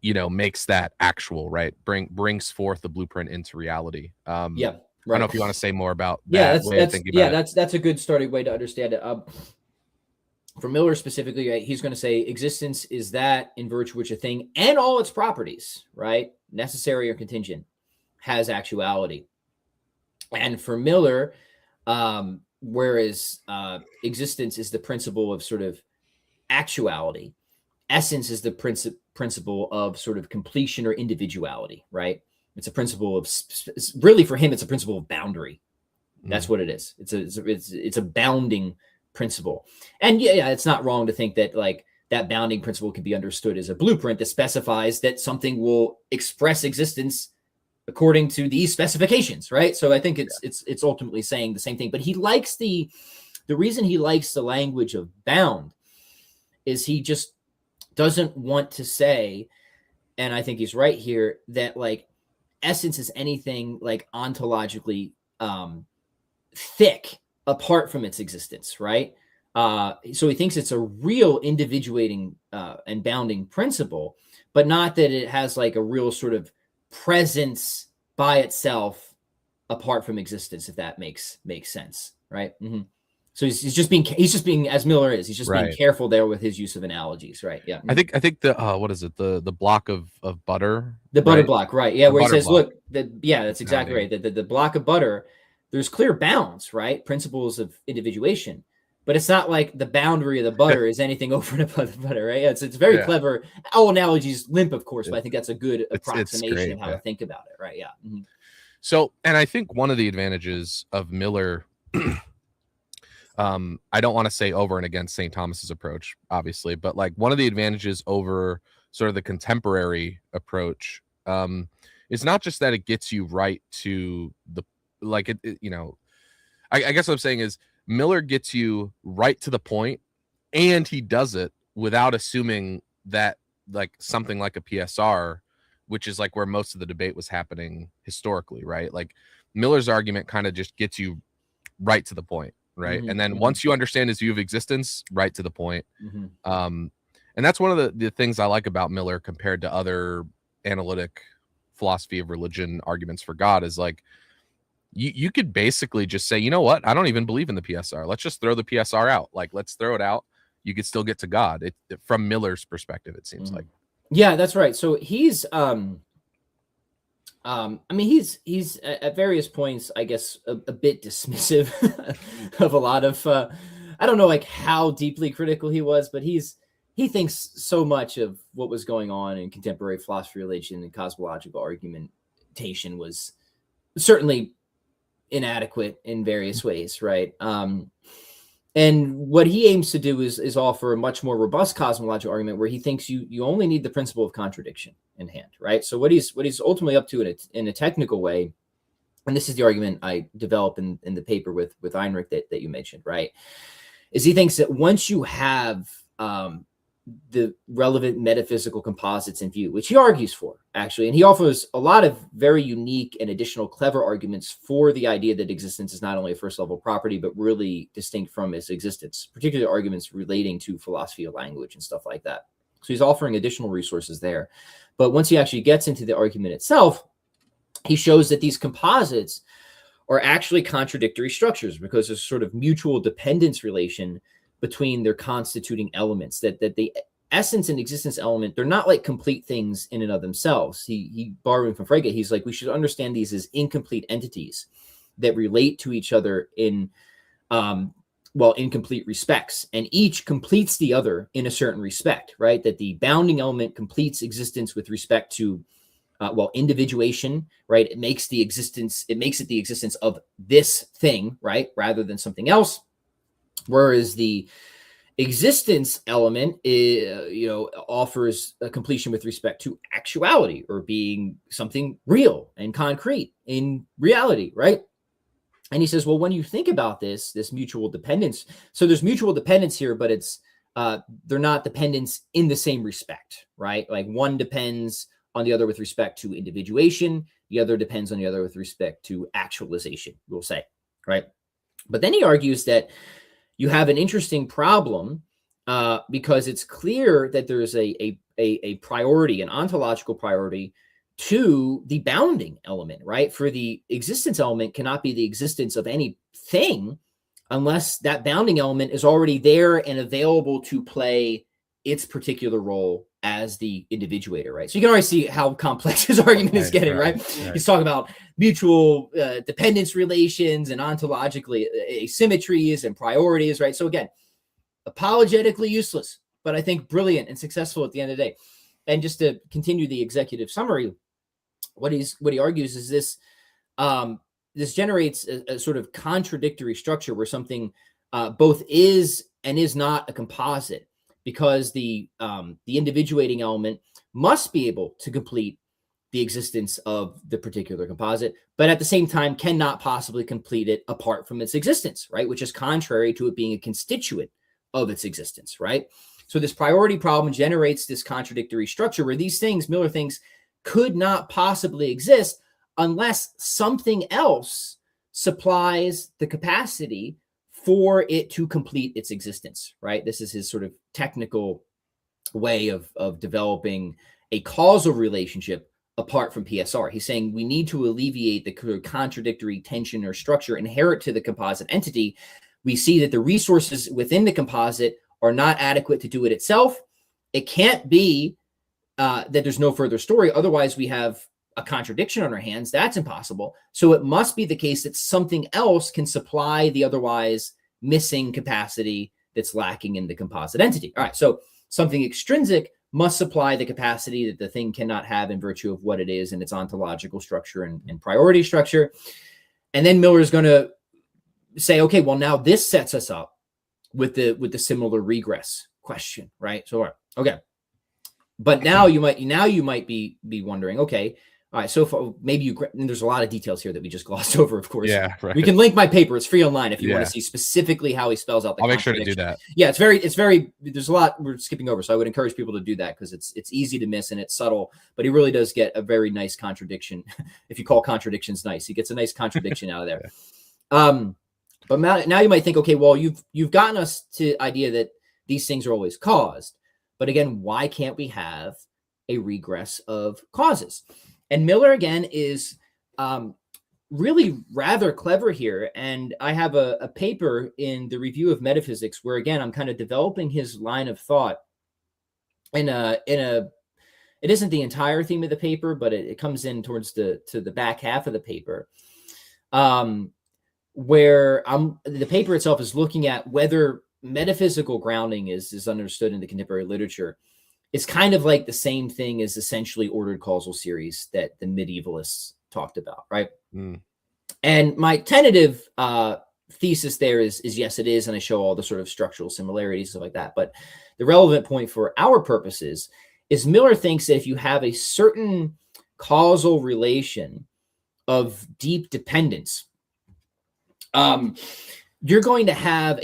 makes that actual, right? Brings forth the blueprint into reality. Right. I don't know if you want to say more about that way of thinking about it. That's a good starting way to understand it. For Miller specifically, right, he's going to say existence is that in virtue which a thing and all its properties, right, necessary or contingent, has actuality. And for Miller, whereas existence is the principle of sort of actuality, essence is the principle of sort of completion or individuality, right? It's a principle of, really for him, it's a principle of boundary. That's what it is. It's a bounding principle. And yeah, it's not wrong to think that like that bounding principle can be understood as a blueprint that specifies that something will express existence according to these specifications, right? So I think it's ultimately saying the same thing. But he likes the reason he likes the language of bound is he just doesn't want to say, and I think he's right here, that like essence is anything like ontologically thick apart from its existence, right? So he thinks it's a real individuating and bounding principle, but not that it has like a real sort of presence by itself apart from existence, if that makes sense, right? Mm-hmm. So he's just being, as Miller is, he's just being careful there with his use of analogies, right? Yeah. I think the what is it, the block of butter, the butter block, right? Yeah, where he says, block. Look, that's exactly right. The block of butter, there's clear bounds, right? Principles of individuation, but it's not like the boundary of the butter is anything over and above the butter, right? It's very clever. All analogies limp, of course, but I think that's a good approximation of how to think about it, right? Yeah. Mm-hmm. So, and I think one of the advantages of Miller, I don't want to say over and against St. Thomas's approach, obviously, but like one of the advantages over sort of the contemporary approach is not just that it gets you right to the, like, I guess what I'm saying is Miller gets you right to the point, and he does it without assuming that like something like a PSR, which is like where most of the debate was happening historically, right? Like Miller's argument kind of just gets you right to the point, right? Mm-hmm. And then once you understand his view of existence, right to the point. Mm-hmm. And that's one of the things I like about Miller compared to other analytic philosophy of religion arguments for God is like, you could basically just say, you know what? I don't even believe in the PSR. Let's just throw the PSR out. Like, let's throw it out. You could still get to God. From Miller's perspective, it seems like. Yeah, that's right. So he's, he's at various points, I guess, a bit dismissive of a lot of, I don't know, like how deeply critical he was, but he thinks so much of what was going on in contemporary philosophy, religion, and cosmological argumentation was certainly inadequate in various ways, right? And what he aims to do is offer a much more robust cosmological argument where he thinks you only need the principle of contradiction in hand, right? So what he's ultimately up to in a technical way, and this is the argument I develop in the paper with Heinrich that you mentioned, right? Is he thinks that once you have the relevant metaphysical composites in view, which he argues for, actually. And he offers a lot of very unique and additional clever arguments for the idea that existence is not only a first level property, but really distinct from its existence, particularly arguments relating to philosophy of language and stuff like that. So he's offering additional resources there. But once he actually gets into the argument itself, he shows that these composites are actually contradictory structures because there's sort of mutual dependence relation between their constituting elements, that the essence and existence element, they're not like complete things in and of themselves. He borrowing from Frege, he's like, we should understand these as incomplete entities that relate to each other in incomplete respects, and each completes the other in a certain respect, right? That the bounding element completes existence with respect to individuation, right? It makes it the existence of this thing, right? Rather than something else. Whereas the existence element offers a completion with respect to actuality or being something real and concrete in reality, right? And he says, well, when you think about this mutual dependence, so there's mutual dependence here, but it's they're not dependence in the same respect, right? Like one depends on the other with respect to individuation, the other depends on the other with respect to actualization, we'll say, right? But then he argues that you have an interesting problem because it's clear that there's a priority, an ontological priority to the bounding element, right? For the existence element cannot be the existence of anything unless that bounding element is already there and available to play its particular role as the individuator, right? So you can already see how complex his argument is getting, right? He's talking about mutual dependence relations and ontologically asymmetries and priorities, right? So again, apologetically useless, but I think brilliant and successful at the end of the day. And just to continue the executive summary, what he argues is this this generates a sort of contradictory structure where something both is and is not a composite, because the individuating element must be able to complete the existence of the particular composite, but at the same time cannot possibly complete it apart from its existence, right? Which is contrary to it being a constituent of its existence, right? So this priority problem generates this contradictory structure where these things, Miller thinks, could not possibly exist unless something else supplies the capacity for it to complete its existence, right? This is his sort of technical way of developing a causal relationship apart from PSR. He's saying we need to alleviate the contradictory tension or structure inherent to the composite entity. We see that the resources within the composite are not adequate to do it itself. It can't be that there's no further story. Otherwise, we have a contradiction on our hands. That's impossible. So it must be the case that something else can supply the otherwise missing capacity that's lacking in the composite entity. All right, so something extrinsic must supply the capacity that the thing cannot have in virtue of what it is and its ontological structure and priority structure. And then Miller is going to say, okay, well, now this sets us up with the similar regress question, right? So, okay. But now you might be wondering, okay, all right, so far, maybe there's a lot of details here that we just glossed over, of course. Yeah, right. We can link my paper. It's free online if you want to see specifically how he spells out the I'll make sure to do that. Yeah, it's very, there's a lot we're skipping over. So I would encourage people to do that because it's easy to miss and it's subtle, but he really does get a very nice contradiction. If you call contradictions nice, he gets a nice contradiction out of there. Yeah. But now you might think, okay, well, you've gotten us to the idea that these things are always caused. But again, why can't we have a regress of causes? And Miller, again, is really rather clever here. And I have a paper in the Review of Metaphysics where, again, I'm kind of developing his line of thought it isn't the entire theme of the paper, but it comes in towards the back half of the paper, where the paper itself is looking at whether metaphysical grounding is understood in the contemporary literature. It's kind of like the same thing as essentially ordered causal series that the medievalists talked about, right? Mm. And my tentative thesis there is yes, it is, and I show all the sort of structural similarities, stuff like that. But the relevant point for our purposes is Miller thinks that if you have a certain causal relation of deep dependence, you're going to have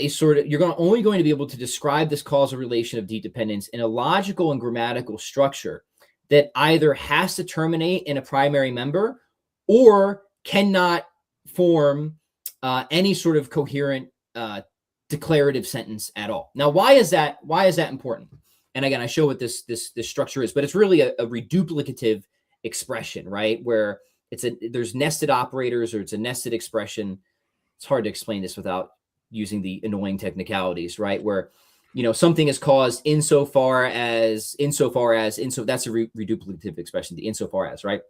only going to be able to describe this causal relation of deep dependence in a logical and grammatical structure that either has to terminate in a primary member or cannot form any sort of coherent declarative sentence at all. Now, why is that important? And again, I show what this structure is, but it's really a reduplicative expression, right? Where there's nested operators or it's a nested expression. It's hard to explain this without using the annoying technicalities, right? Where, something is caused insofar as, that's a reduplicative expression, the insofar as, right?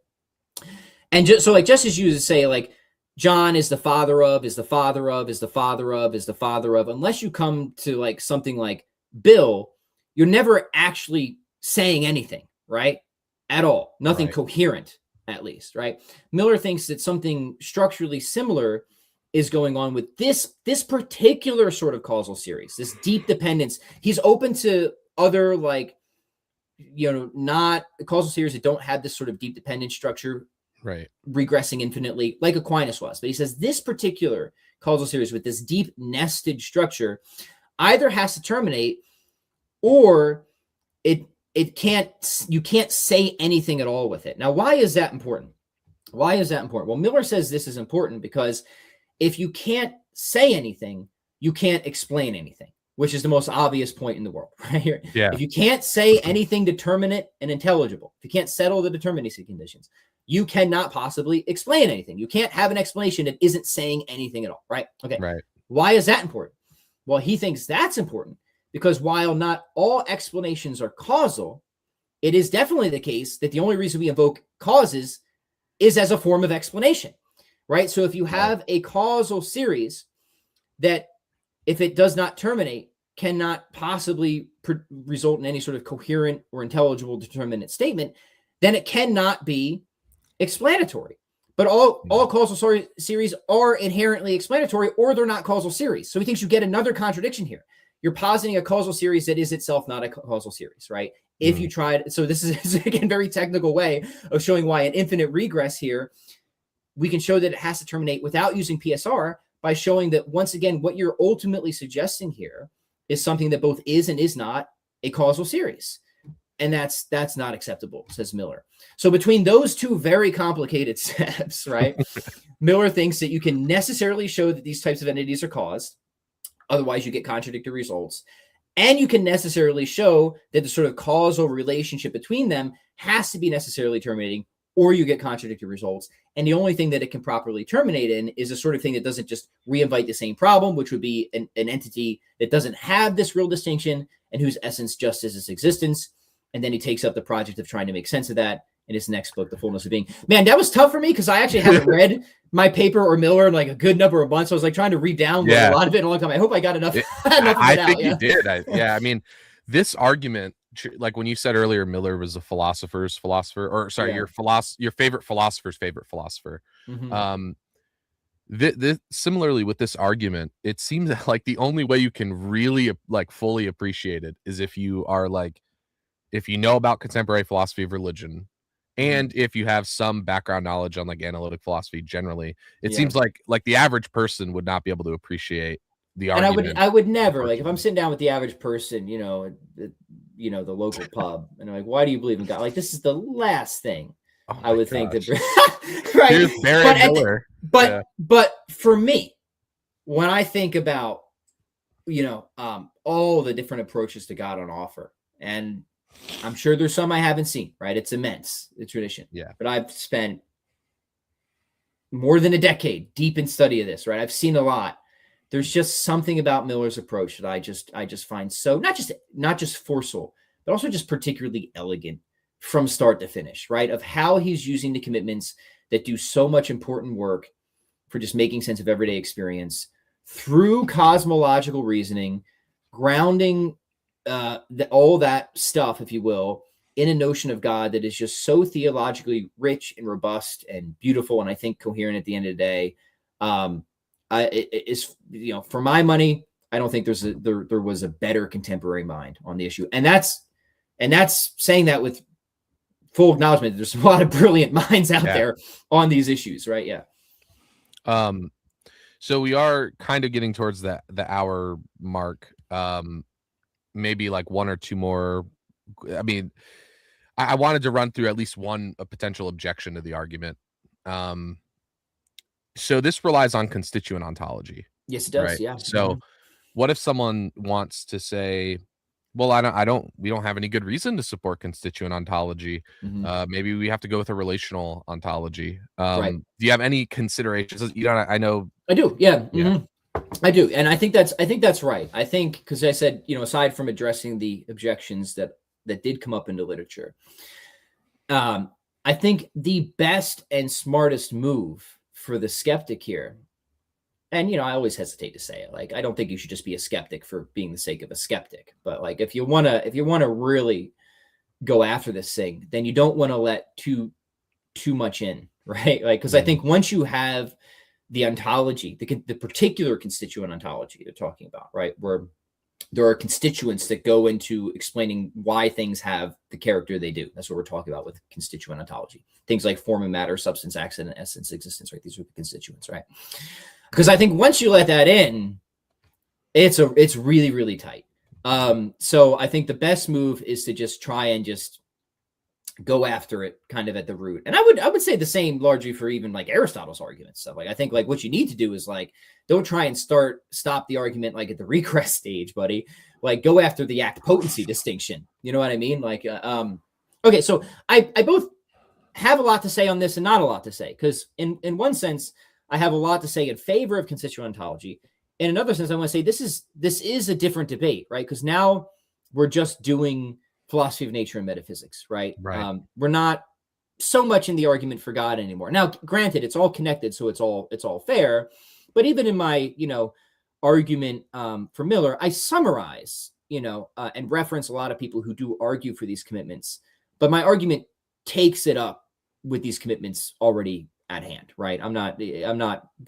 And just as you say, like, John is the father of, is the father of, is the father of, is the father of, unless you come to like something like Bill, you're never actually saying anything, right? At all. Nothing coherent, at least, right? Miller thinks that something structurally similar is going on with this particular sort of causal series, this deep dependence. He's open to other not causal series that don't have this sort of deep dependent structure, right? Regressing infinitely like Aquinas was. But he says this particular causal series with this deep nested structure either has to terminate or you can't say anything at all with it. Now, why is that important? Well, Miller says this is important because if you can't say anything, you can't explain anything, which is the most obvious point in the world, right here. Yeah. If you can't say anything determinate and intelligible, if you can't settle the determinacy conditions, you cannot possibly explain anything. You can't have an explanation that isn't saying anything at all, right? Okay. Right. Why is that important? Well, he thinks that's important because while not all explanations are causal, it is definitely the case that the only reason we invoke causes is as a form of explanation. Right. So if you have a causal series that, if it does not terminate, cannot possibly result in any sort of coherent or intelligible determinate statement, then it cannot be explanatory. But all causal series are inherently explanatory, or they're not causal series. So he thinks you get another contradiction here. you're positing a causal series that is itself not a causal series, right? If you tried, so this is again, very technical way of showing why an infinite regress here, we can show that it has to terminate without using PSR by showing that, once again, what you're ultimately suggesting here is something that both is and is not a causal series. And that's not acceptable, says Miller. So between those two very complicated steps, right, Miller thinks that you can necessarily show that these types of entities are caused. Otherwise, you get contradictory results. And you can necessarily show that the sort of causal relationship between them has to be necessarily terminating, or you get contradictory results. And the only thing that it can properly terminate in is a sort of thing that doesn't just reinvite the same problem, which would be an entity that doesn't have this real distinction and whose essence just is its existence. And then he takes up the project of trying to make sense of that in his next book, The Fullness of Being. Man, that was tough for me because I actually haven't read my paper or Miller in like a good number of months. So I was like trying to re-download a lot of it in a long time. I hope I got enough. I think you did. I mean, this argument, like when you said earlier, Miller was a philosopher's philosopher, or sorry, your favorite philosopher's favorite philosopher. Similarly with this argument, it seems like the only way you can really like fully appreciate it is if you are like, if you know about contemporary philosophy of religion, and if you have some background knowledge on like analytic philosophy generally. It seems like the average person would not be able to appreciate the argument. And I would never, like, if I'm sitting down with the average person, the local pub, and I'm like, why do you believe in God? Like, this is the last thing I would think that, right? Here's Barry Miller. But for me, when I think about, all the different approaches to God on offer, and I'm sure there's some I haven't seen, right? It's immense, the tradition. Yeah. But I've spent more than a decade deep in study of this, right? I've seen a lot. There's just something about Miller's approach that I just find so not just forceful, but also just particularly elegant from start to finish, right? Of how he's using the commitments that do so much important work for just making sense of everyday experience through cosmological reasoning, grounding all that stuff, if you will, in a notion of God that is just so theologically rich and robust and beautiful, and I think coherent at the end of the day. For my money, I don't think there was a better contemporary mind on the issue, and that's saying that with full acknowledgement. There's a lot of brilliant minds out there on these issues, right? Yeah. So we are kind of getting towards the hour mark. Maybe like one or two more. I mean, I wanted to run through at least a potential objection to the argument. So this relies on constituent ontology. Yes, it does. Right? Yeah. So what if someone wants to say, well, we don't have any good reason to support constituent ontology. Maybe we have to go with a relational ontology. Right. Do you have any considerations? I know. I do. Yeah. I do. And I think that's right. I think, because I said, aside from addressing the objections that did come up into literature, I think the best and smartest move for the skeptic here, and I always hesitate to say it, like, I don't think you should just be a skeptic for being the sake of a skeptic, but like, if you want to really go after this thing, then you don't want to let too much in, right? Like, because I think once you have the ontology, the particular constituent ontology they're talking about, right, where there are constituents that go into explaining why things have the character they do. That's what we're talking about with constituent ontology. Things like form and matter, substance, accident, essence, existence, right? These are the constituents, right? Because I think once you let that in, it's really, really tight. So I think the best move is to just try and just go after it kind of at the root. And I would say the same largely for even like Aristotle's arguments stuff. Like, I think like what you need to do is like, don't try and stop the argument like at the regress stage, buddy. Like, go after the act potency distinction. You know what I mean? Like, okay. So I both have a lot to say on this and not a lot to say, because in one sense, I have a lot to say in favor of constituent ontology. In another sense, I want to say this is a different debate, right? Because now we're just doing philosophy of nature and metaphysics, right? We're not so much in the argument for God anymore. Now, granted, it's all connected, so it's all fair. But even in my argument for Miller, I summarize and reference a lot of people who do argue for these commitments. But my argument takes it up with these commitments already at hand, right? I'm not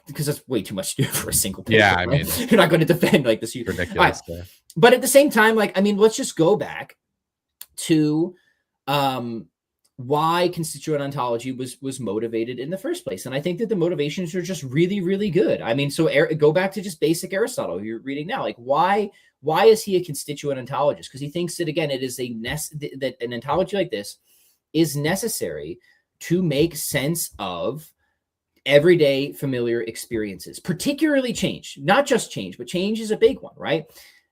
because that's way too much to do for a single paper. Yeah, right? I mean, you're not going to defend like this. Ridiculous. but at the same time, like, I mean, let's just go back to why constituent ontology was motivated in the first place. And I think that the motivations are just really, really good. I mean, so go back to just basic Aristotle you're reading now. Like, why is he a constituent ontologist? Because he thinks that, again, it is that an ontology like this is necessary to make sense of everyday familiar experiences, particularly change, not just change, but change is a big one, right?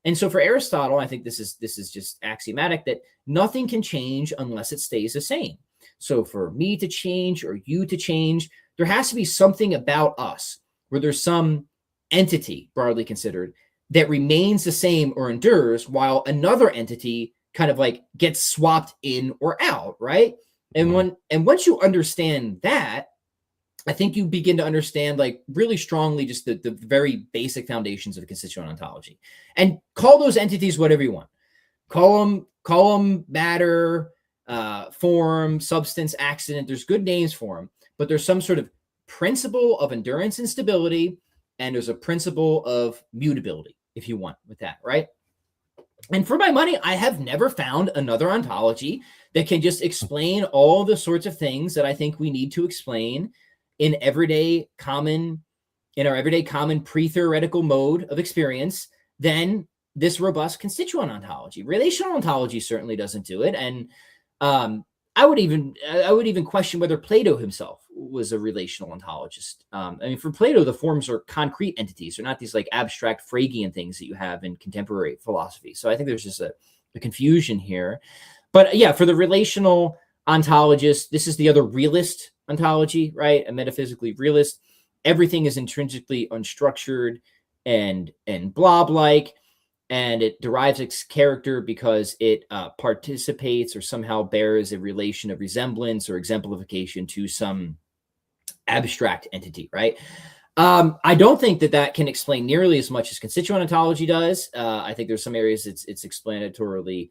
And so for Aristotle, I think this is just axiomatic that nothing can change unless it stays the same. So for me to change or you to change, there has to be something about us where there's some entity, broadly considered, that remains the same or endures while another entity kind of like gets swapped in or out, right? And once you understand that, I think you begin to understand, like, really strongly just the very basic foundations of constituent ontology, and call those entities whatever you want. Call them matter, form, substance, accident. There's good names for them, but there's some sort of principle of endurance and stability, and there's a principle of mutability, if you want, with that, right? And for my money, I have never found another ontology that can just explain all the sorts of things that I think we need to explain in our everyday common pre-theoretical mode of experience than this robust constituent ontology. Relational ontology certainly doesn't do it. And I would even question whether Plato himself was a relational ontologist. I mean, for Plato, the forms are concrete entities. They're not these like abstract Phrygian things that you have in contemporary philosophy. So I think there's just a confusion here. But yeah, for the relational ontologist, this is the other realist ontology, right? A metaphysically realist. Everything is intrinsically unstructured and blob-like, and it derives its character because it participates or somehow bears a relation of resemblance or exemplification to some abstract entity, right? I don't think that can explain nearly as much as constituent ontology does. I think there's some areas it's explanatorily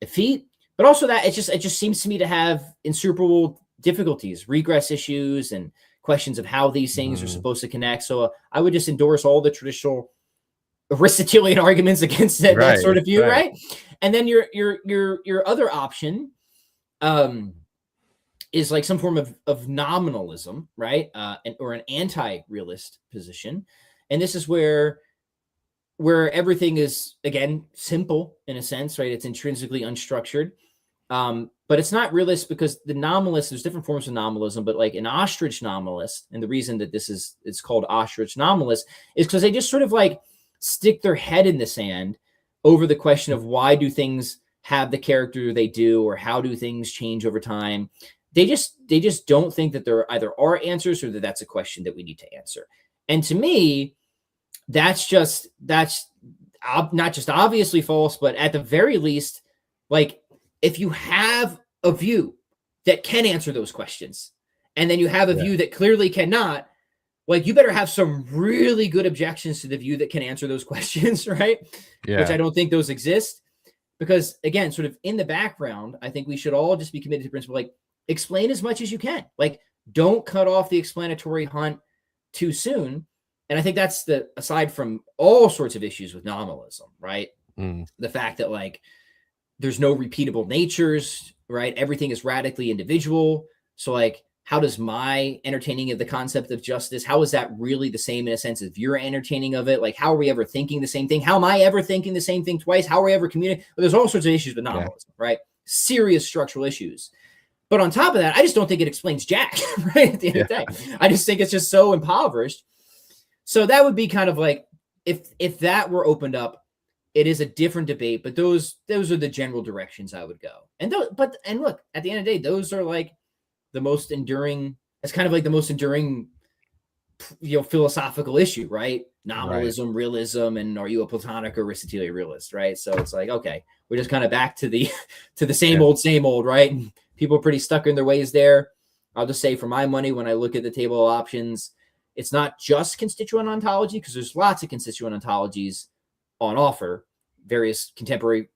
effete, but also that it just seems to me to have insuperable difficulties, regress issues, and questions of how these things are supposed to connect. So I would just endorse all the traditional Aristotelian arguments against that sort of view, right? And then your other option is like some form of nominalism, right? Or an anti-realist position. And this is where everything is, again, simple in a sense, right? It's intrinsically unstructured. But it's not realist because the nominalist, there's different forms of nominalism, but like an ostrich nominalist, and the reason that it's called ostrich nominalist is because they just sort of like stick their head in the sand over the question of why do things have the character they do, or how do things change over time. They just don't think that there either are answers or that that's a question that we need to answer. And to me, that's not just obviously false, but at the very least, like, if you have a view that can answer those questions, and then you have a view that clearly cannot, like, you better have some really good objections to the view that can answer those questions, right? Yeah. Which I don't think those exist. Because, again, sort of in the background, I think we should all just be committed to the principle, like, explain as much as you can. Like, don't cut off the explanatory hunt too soon. And I think that's aside from all sorts of issues with nominalism, right? The fact that, like, there's no repeatable natures, right? Everything is radically individual. So, like, how does my entertaining of the concept of justice, how is that really the same in a sense of your entertaining of it? Like, how are we ever thinking the same thing? How am I ever thinking the same thing twice? How are we ever communicating? Well, there's all sorts of issues with nominalism, right? Serious structural issues. But on top of that, I just don't think it explains jack, right? At the end of the day, I just think it's just so impoverished. So that would be kind of like, if that were opened up, it is a different debate, but those are the general directions I would go. And look, at the end of the day, those are like the most enduring. It's kind of like the most enduring, philosophical issue, right? Nominalism, realism, and are you a Platonic or Aristotelian realist, right? So it's like, okay, we're just kind of back to the same old, right? And people are pretty stuck in their ways there. I'll just say, for my money, when I look at the table of options, it's not just constituent ontology, because there's lots of constituent ontologies on offer, various contemporary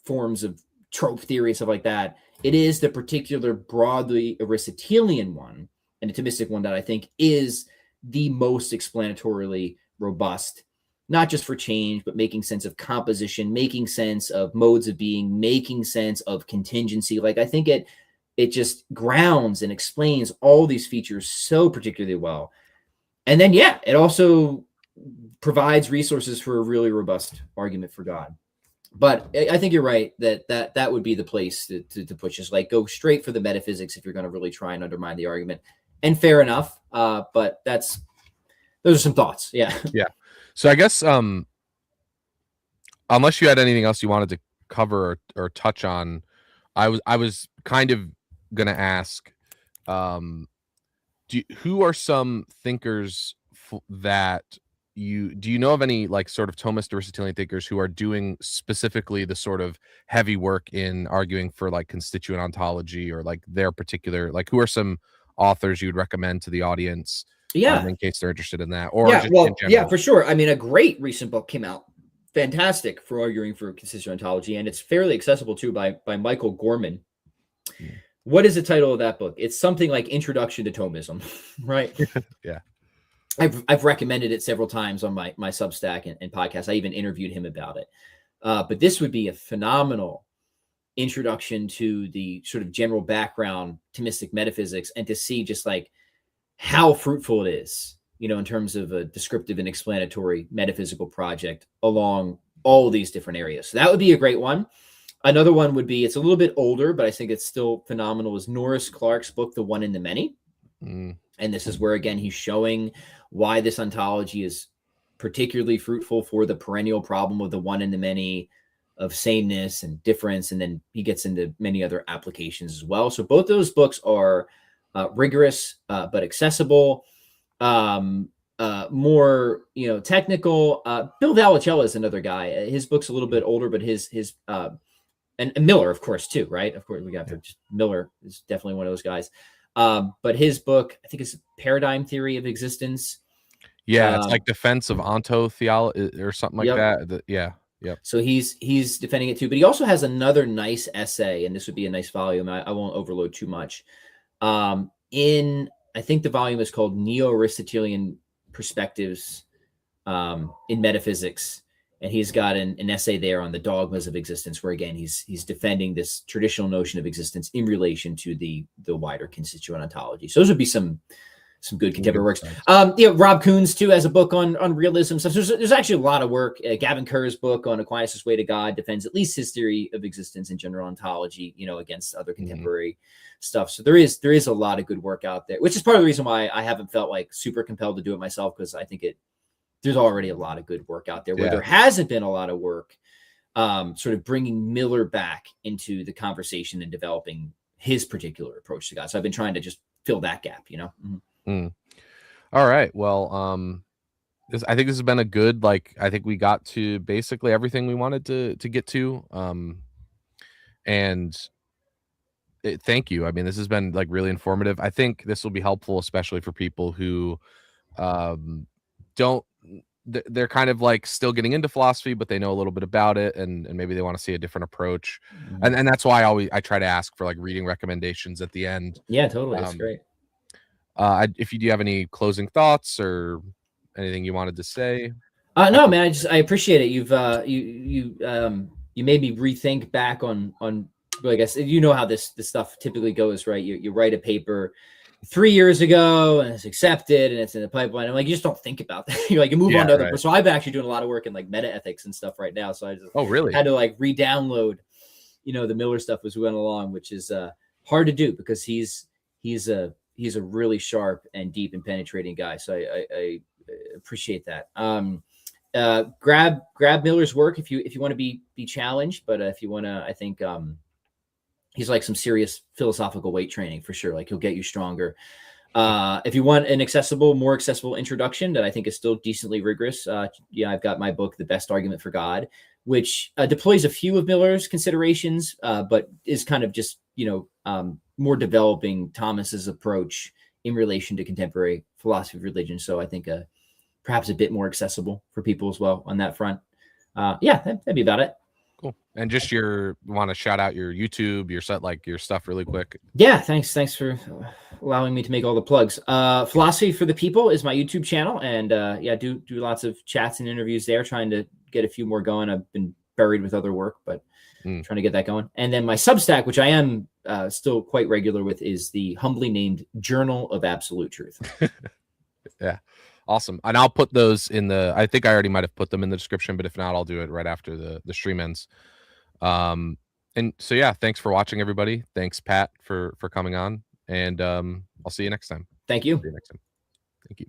forms of trope theory, stuff like that. It is the particular broadly Aristotelian one, an atomistic one, that I think is the most explanatorily robust, not just for change, but making sense of composition, making sense of modes of being, making sense of contingency. Like I think it just grounds and explains all these features so particularly well. And then, yeah, it also provides resources for a really robust argument for God. But I think you're right that would be the place to push is like go straight for the metaphysics if you're going to really try and undermine the argument. And fair enough. But those are some thoughts. Yeah. Yeah. So I guess unless you had anything else you wanted to cover or touch on, I was kind of gonna ask, who are some thinkers that do you know of any like sort of Thomist Aristotelian thinkers who are doing specifically the sort of heavy work in arguing for like constituent ontology or like their particular, like who are some authors you'd recommend to the audience in case they're interested in that, or yeah, just well, in general? yeah, for sure. I mean, a great recent book came out, fantastic for arguing for constituent ontology, and it's fairly accessible too by Michael Gorman. What is the title of that book? It's something like Introduction to Thomism, right? Yeah. I've recommended it several times on my Substack and podcast. I even interviewed him about it. But this would be a phenomenal introduction to the sort of general background Thomistic metaphysics and to see just like how fruitful it is, you know, in terms of a descriptive and explanatory metaphysical project along all these different areas. So that would be a great one. Another one would be, it's a little bit older, but I think it's still phenomenal, is Norris Clarke's book, The One in the Many. And this is where, again, he's showing why this ontology is particularly fruitful for the perennial problem of the one in the many, of sameness and difference. And then he gets into many other applications as well. So both those books are rigorous, but accessible, more, you know, technical. Bill Vallicella is another guy. His book's a little bit older, but his and Miller, of course, too, right? Of course, we got Miller is definitely one of those guys. But his book, I think it's Paradigm Theory of Existence. Yeah, it's like Defense of Ontotheology or something like that. Yeah. Yep. So he's defending it too, but he also has another nice essay, and this would be a nice volume. I won't overload too much. I think the volume is called Neo-Aristotelian Perspectives in Metaphysics. And he's got an essay there on the dogmas of existence, where again he's defending this traditional notion of existence in relation to the wider constituent ontology. So those would be some good contemporary works. Rob Koons too has a book on realism stuff. So there's actually a lot of work. Gavin Kerr's book on Aquinas' Way to God defends at least his theory of existence and general ontology, you know, against other contemporary stuff. So there is a lot of good work out there, which is part of the reason why I haven't felt like super compelled to do it myself, because I think there's already a lot of good work out there where there hasn't been a lot of work, sort of bringing Miller back into the conversation and developing his particular approach to God. So I've been trying to just fill that gap, you know? All right. Well, I think this has been a good, like, I think we got to basically everything we wanted to get to. Thank you. I mean, this has been like really informative. I think this will be helpful, especially for people who they're kind of like still getting into philosophy, but they know a little bit about it, and maybe they want to see a different approach. And that's why I try to ask for like reading recommendations at the end. Yeah, totally. That's great. If you do have any closing thoughts or anything you wanted to say. No, man, I appreciate it. You've you made me rethink back on I guess you know how this stuff typically goes, right? You write a paper 3 years ago and it's accepted and it's in the pipeline. I'm like, you just don't think about that. You move on to other. Right. So I've actually doing a lot of work in like meta ethics and stuff right now. So I just had to like re-download, you know, the Miller stuff as we went along, which is hard to do because he's a really sharp and deep and penetrating guy. So I appreciate that. Grab Miller's work if you want to be challenged, but if you want to, I think he's like some serious philosophical weight training for sure. Like he'll get you stronger. If you want an more accessible introduction that I think is still decently rigorous, I've got my book, The Best Argument for God, which deploys a few of Miller's considerations, but is kind of just, more developing Thomas's approach in relation to contemporary philosophy of religion. So I think perhaps a bit more accessible for people as well on that front. That'd be about it. Cool. And just want to shout out your YouTube, your set, like your stuff really quick. Yeah, thanks for allowing me to make all the plugs. Philosophy for the People is my YouTube channel, and yeah, do lots of chats and interviews there, trying to get a few more going. I've been buried with other work, but trying to get that going. And then my Substack, which I am still quite regular with, is the humbly named Journal of Absolute Truth. Yeah. Awesome. And I'll put those in I think I already might have put them in the description, but if not, I'll do it right after the stream ends. And so, yeah, thanks for watching, everybody. Thanks, Pat, for coming on, and I'll see you next time. Thank you. See you next time. Thank you.